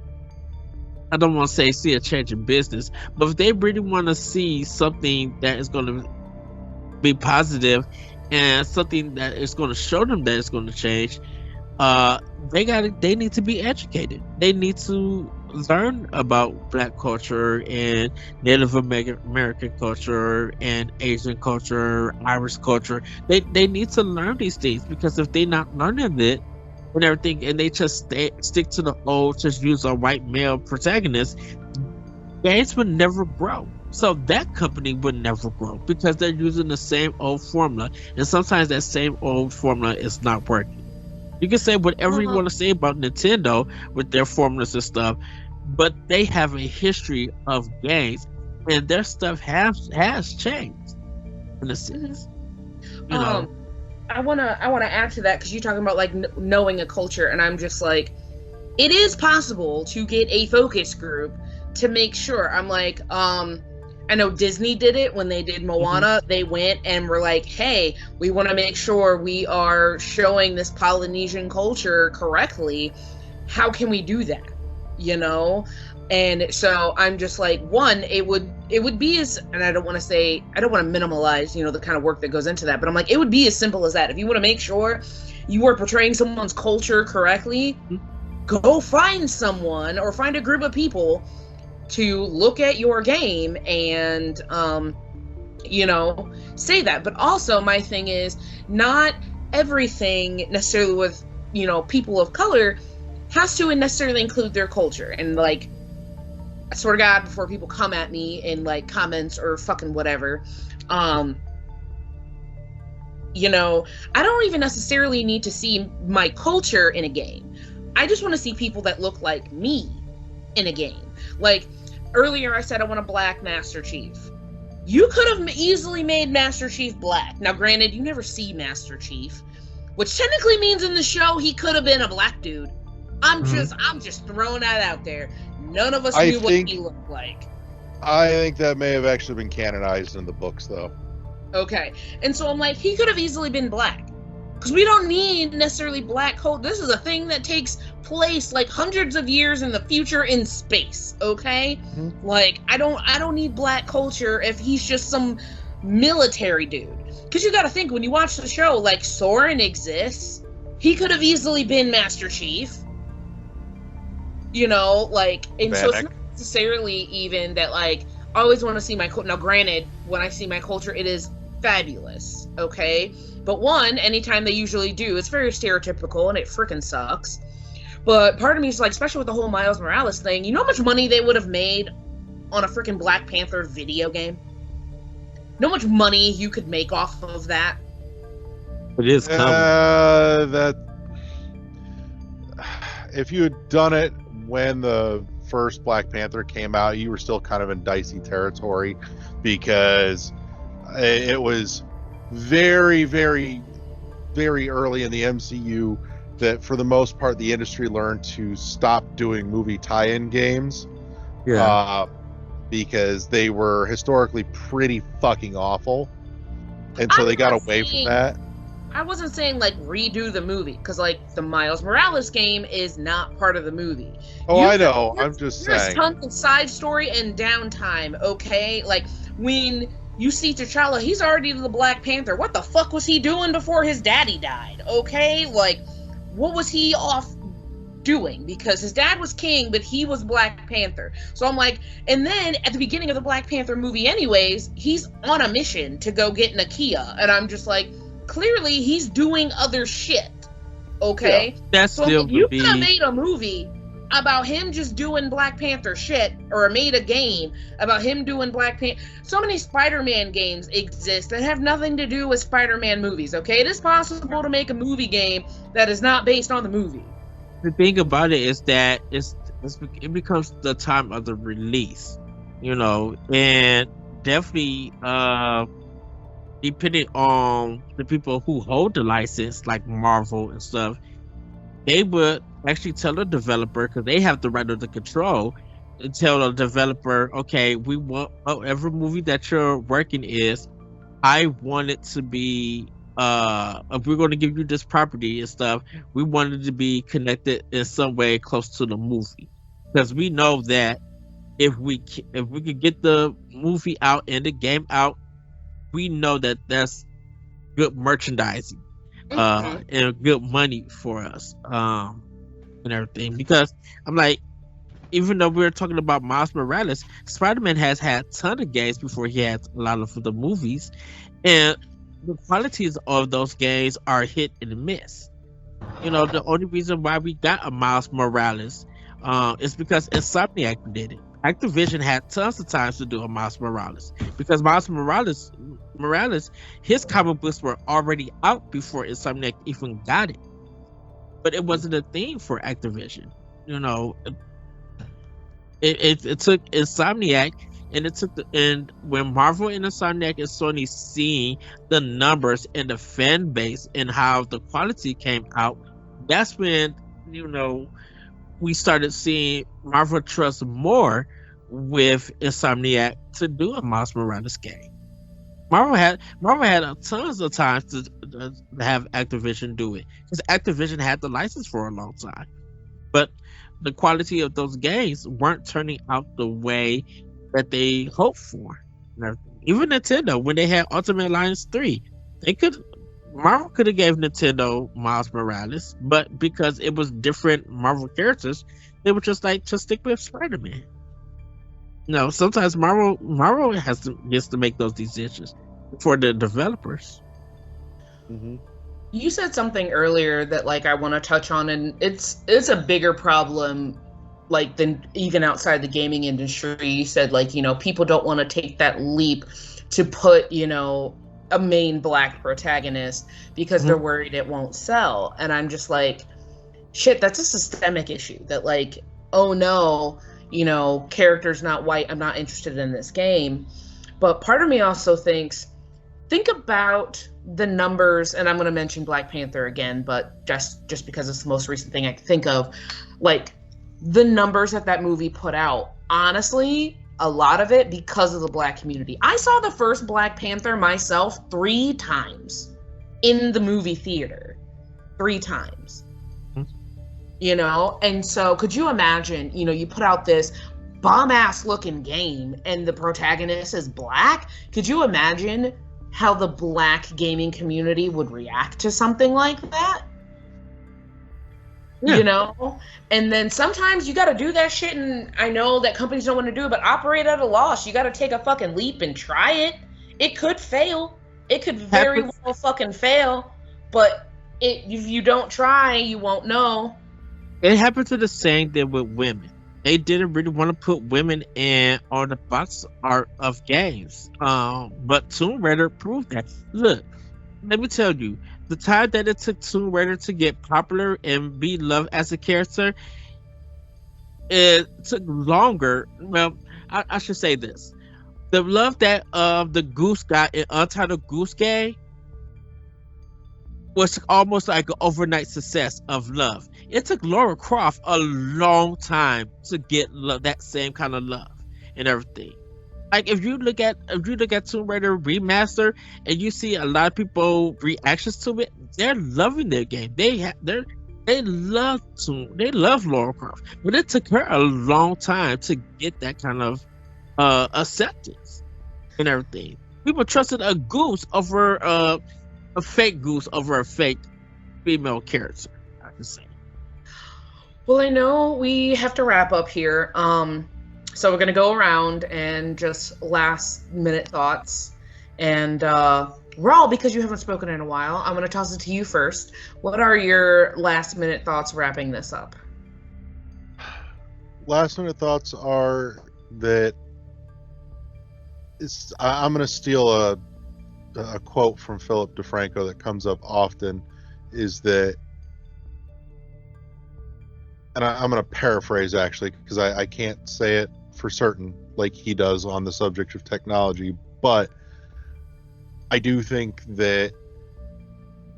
don't want to say see a change in business, but if they really want to see something that is going to be positive and something that is going to show them that it's going to change, they need to be educated. They need to learn about Black culture and Native American culture and Asian culture, Irish culture. They need to learn these things, because if they're not learning it and everything, and they just stick to the old, just use a white male protagonist, games would never grow. So that company would never grow, because they're using the same old formula, and sometimes that same old formula is not working. You can say whatever you want to say about Nintendo with their formulas and stuff, but they have a history of games, and their stuff has changed in a sense. You know, I wanna add to that, because you're talking about like knowing a culture, and I'm just like, it is possible to get a focus group to make sure. I'm like, I know Disney did it when they did Moana. They went and were like, hey, we want to make sure we are showing this Polynesian culture correctly. How can we do that? You know? And so I'm just like, one, it would be as, and I don't want to minimalize, you know, the kind of work that goes into that, but I'm like, it would be as simple as that. If you want to make sure you are portraying someone's culture correctly, go find someone or find a group of people to look at your game and, you know, say that. But also my thing is, not everything necessarily with, you know, people of color has to necessarily include their culture. And like, I swear to God, before people come at me in like comments or fucking whatever, you know, I don't even necessarily need to see my culture in a game. I just want to see people that look like me in a game. Like, earlier I said I want a black Master Chief. You could have easily made Master Chief black. Now, granted, you never see Master Chief, which technically means in the show he could have been a black dude. I'm just throwing that out there. None of us knew what he looked like. I think that may have actually been canonized in the books, though. Okay, and so I'm like, he could have easily been black. Because we don't need necessarily black coat. This is a thing that takes place like hundreds of years in the future in space, okay? Like, I don't need black culture if he's just some military dude. Because you gotta think, when you watch the show, like, Soren exists. He could have easily been Master Chief. You know, like, and so it's not necessarily even that, like, I always want to see my culture. Now, granted, when I see my culture, it is fabulous, okay? But one, anytime they usually do, it's very stereotypical and it freaking sucks. But part of me is like, especially with the whole Miles Morales thing, you know how much money they would have made on a freaking Black Panther video game? You know how much money you could make off of that? It is coming. That if you had done it when the first Black Panther came out, you were still kind of in dicey territory, because it was very, very, very early in the MCU that for the most part the industry learned to stop doing movie tie-in games. Because they were historically pretty fucking awful, and so they got away from that. I wasn't saying like redo the movie, because like the Miles Morales game is not part of the movie. I know. I'm just saying. There's tons of side story and downtime, okay? Like, when you see T'Challa, he's already the Black Panther. What the fuck was he doing before his daddy died, okay? Like, what was he off doing? Because his dad was king, but he was Black Panther. So I'm like, and then at the beginning of the Black Panther movie anyways, he's on a mission to go get Nakia. And I'm just like, clearly he's doing other shit, okay? Yeah, that's so still you could have made a movie about him just doing Black Panther shit, or made a game about him doing Black Panther. So many Spider-Man games exist that have nothing to do with Spider-Man movies, okay? It is possible to make a movie game that is not based on the movie. The thing about it is that it becomes the time of the release, you know, and definitely depending on the people who hold the license, like Marvel and stuff, they would actually tell the developer, because they have the right of the control, and tell the developer, okay, we want whatever movie that you're working is, I want it to be, if we're going to give you this property and stuff, we want it to be connected in some way close to the movie, because we know that if we could get the movie out and the game out, we know that that's good merchandising, and good money for us, and everything. Because I'm like, even though we were talking about Miles Morales, Spider-Man has had a ton of games before he had a lot of the movies, and the qualities of those games are hit and miss. You know, the only reason why we got a Miles Morales is because Insomniac did it. Activision had tons of times to do a Miles Morales because Miles Morales, his comic books were already out before Insomniac even got it, but it wasn't a thing for Activision. You know, it took Insomniac, and when Marvel and Insomniac and Sony seeing the numbers and the fan base and how the quality came out, that's when, you know, we started seeing Marvel trust more with Insomniac to do a Miles Morales game. Marvel had tons of times to have Activision do it because Activision had the license for a long time, but the quality of those games weren't turning out the way that they hoped for. Even Nintendo, when they had Ultimate Alliance 3, Marvel could have gave Nintendo Miles Morales, but because it was different Marvel characters, they were just like, to stick with Spider-Man. No, sometimes Marvel gets to make those decisions for the developers. Mm-hmm. You said something earlier that like I want to touch on, and it's a bigger problem like than even outside the gaming industry. You said like, you know, people don't want to take that leap to put, you know, a main black protagonist because they're worried it won't sell. And I'm just like, shit, that's a systemic issue that like, oh no, you know, character's not white, I'm not interested in this game. But part of me also think about the numbers, and I'm going to mention Black Panther again, but just because it's the most recent thing I can think of, like the numbers that movie put out, honestly, a lot of it because of the Black community. I saw the first Black Panther myself 3 times in the movie theater. 3 times. You know? And so could you imagine, you know, you put out this bomb-ass looking game and the protagonist is Black? Could you imagine how the Black gaming community would react to something like that? Yeah. You know? And then sometimes you got to do that shit, and I know that companies don't want to do it, but operate at a loss. You got to take a fucking leap and try it. It could fail. It could very well fucking fail, but if you don't try, you won't know. It happened to the same thing with women. They didn't really want to put women on the box art of games. But Tomb Raider proved that. Look, let me tell you, the time that it took Tomb Raider to get popular and be loved as a character, it took longer. Well, I should say this. The love that the Goose got in Untitled Goose Game was almost like an overnight success of love. It took Lara Croft a long time to get that same kind of love and everything. Like if you look at Tomb Raider Remaster and you see a lot of people reactions to it, they're loving their game. They love Lara Croft, but it took her a long time to get that kind of acceptance and everything. People trusted a goose over a fake goose over a fake female character, I can say. Well, I know we have to wrap up here. So we're going to go around and just last minute thoughts. And Raul, because you haven't spoken in a while, I'm going to toss it to you first. What are your last minute thoughts wrapping this up? Last minute thoughts are that I'm going to steal a quote from Philip DeFranco that comes up often, is that, and I'm going to paraphrase actually because I can't say it for certain like he does on the subject of technology, but I do think that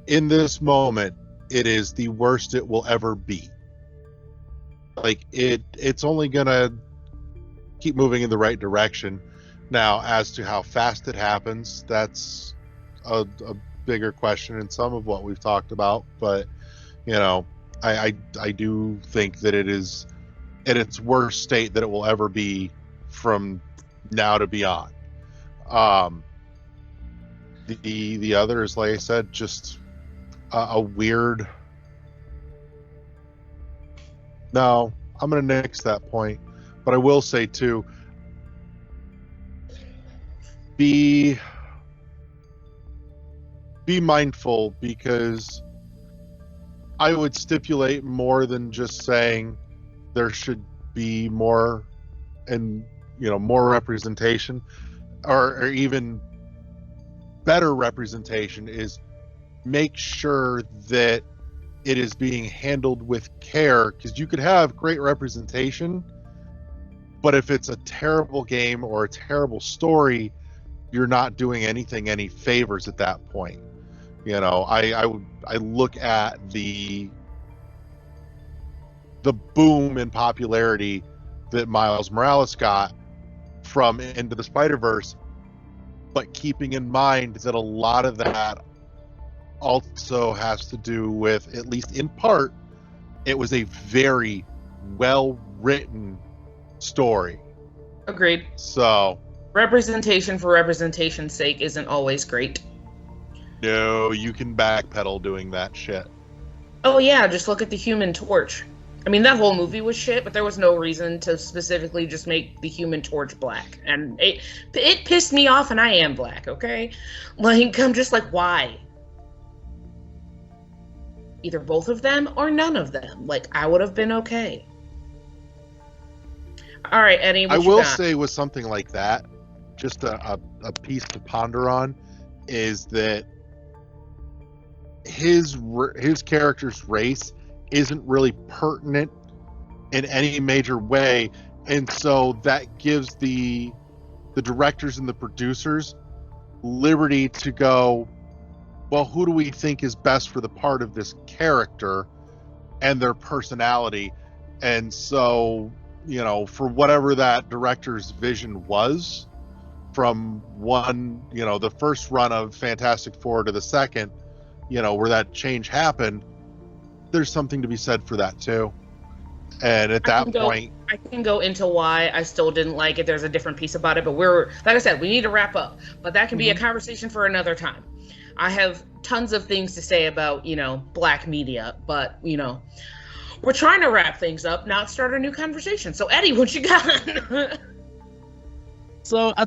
in this moment it is the worst it will ever be. Like it's only going to keep moving in the right direction. Now, as to how fast it happens, that's a bigger question in some of what we've talked about, but you know, I do think that it is at its worst state that it will ever be from now to beyond. The other is, like I said, just a weird. No, I'm gonna nix that point, but I will say too, be mindful, because I would stipulate more than just saying there should be more, and more representation, or even better representation, is make sure that it is being handled with care, because you could have great representation, but if it's a terrible game or a terrible story, you're not doing anything any favors at that point. I look at the boom in popularity that Miles Morales got from Into the Spider-Verse, but keeping in mind that a lot of that also has to do with, at least in part, it was a very well-written story. Agreed. So Representation for representation's sake isn't always great. no, you can backpedal doing that shit. Oh yeah, just look at the Human Torch. I mean, that whole movie was shit, but there was no reason to specifically just make the Human Torch black. And it pissed me off, and I am black, okay? Like, I'm just like, why? Either both of them or none of them. Like, I would have been okay. All right, Eddie, what I you will got? say with something like that, just a piece to ponder on, is that his character's race isn't really pertinent in any major way, and so that gives the directors and the producers liberty to go, well, who do we think is best for the part of this character and their personality? And so, for whatever that director's vision was, from the first run of Fantastic Four to the second, where that change happened, there's something to be said for that too. And at that point, I can go into why I still didn't like it. There's a different piece about it, but like I said, we need to wrap up. But that can be a conversation for another time. I have tons of things to say about, black media, but, we're trying to wrap things up, not start a new conversation. So, Eddie, what you got? So I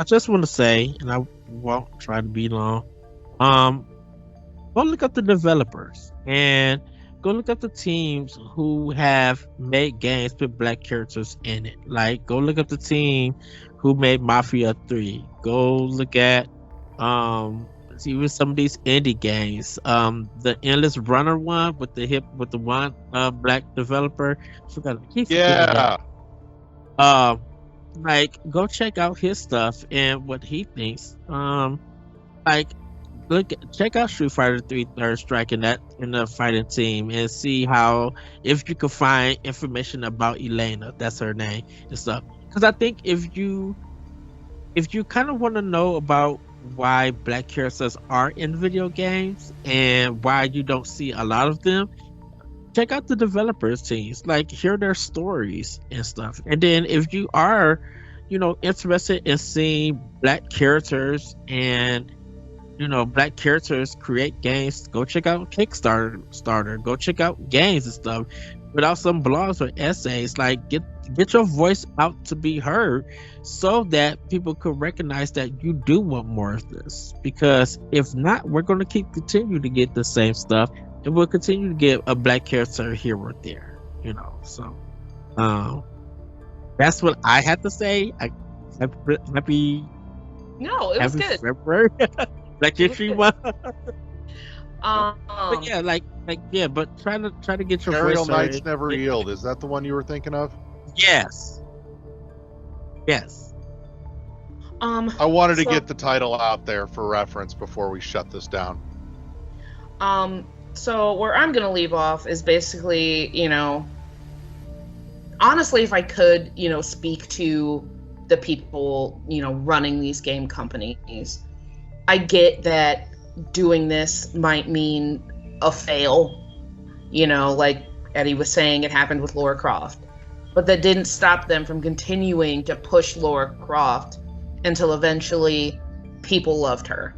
just want to say, and I won't try to be long. Go look up the developers and go look up the teams who have made games with black characters in it. Like, go look up the team who made Mafia 3. Go look at even some of these indie games. The Endless Runner one with the one black developer. Like, go check out his stuff and what he thinks. Check out Street Fighter 3 Third Strike in the fighting team, and see if you can find information about Elena, that's her name, and stuff. Because I think if you kind of want to know about why black characters are in video games and why you don't see a lot of them, check out the developers teams, like, hear their stories and stuff. And then if you are interested in seeing black characters and black characters create games, go check out Kickstarter, go check out games and stuff. Put out some blogs or essays, like, get your voice out to be heard, so that people could recognize that you do want more of this. Because if not, we're going to continue to get the same stuff, and we'll continue to get a black character here or there. So that's what I had to say. Happy No, it was good. February. Black History Month. But yeah, but try to get your Aerial voice Knights heard. Never Yield. Is that the one you were thinking of? Yes. I wanted to get the title out there for reference before we shut this down. So where I'm gonna leave off is basically, honestly, if I could, speak to the people, running these game companies, I get that doing this might mean a fail, like Eddie was saying, it happened with Lara Croft, but that didn't stop them from continuing to push Lara Croft until eventually people loved her.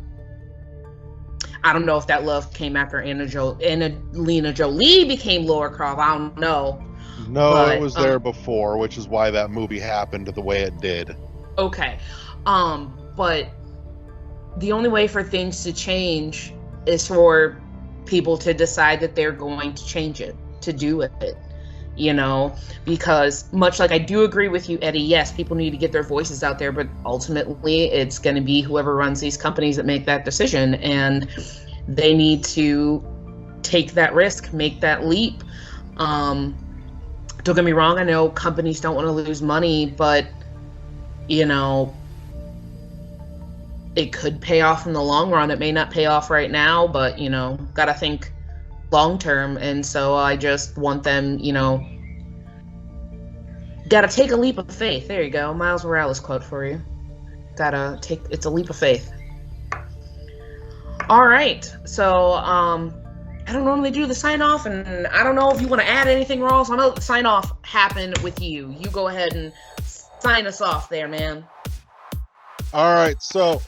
I don't know if that love came after Angelina Jolie became Lara Croft. I don't know. No, But, it was there before, which is why that movie happened the way it did. Okay. But the only way for things to change is for people to decide that they're going to change it, to do it. You know, because much like I do agree with you, Eddie, yes, people need to get their voices out there, but ultimately it's going to be whoever runs these companies that make that decision, and they need to take that risk, make that leap. Don't get me wrong, I know companies don't want to lose money, but, you know, it could pay off in the long run. It may not pay off right now, but, you know, gotta think long term. And so I just want them, you know, gotta take a leap of faith. There you go. Miles Morales quote for you. It's a leap of faith. All right. So, I don't normally do the sign off, and I don't know if you want to add anything, Ross. I know the sign off happened with you. You go ahead and sign us off there, man. All right, so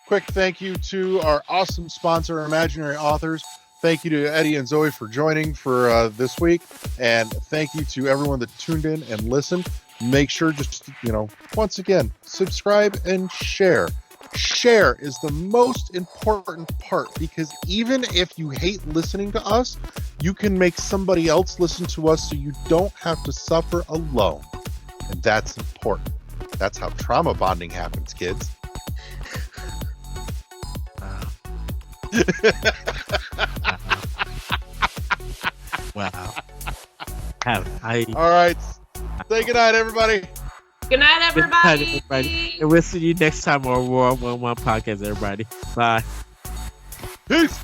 quick thank you to our awesome sponsor, Imaginary Authors. Thank you to Eddie and Zoe for joining for this week, and thank you to everyone that tuned in and listened. Make sure just, you know, once again, subscribe and share. Share is the most important part, because even if you hate listening to us, you can make somebody else listen to us so you don't have to suffer alone. And that's important. That's how trauma bonding happens, kids. Wow. All right. Say goodnight, everybody. Good night, everybody. everybody. And we'll see you next time on World 1-1 Podcast, everybody. Bye. Peace.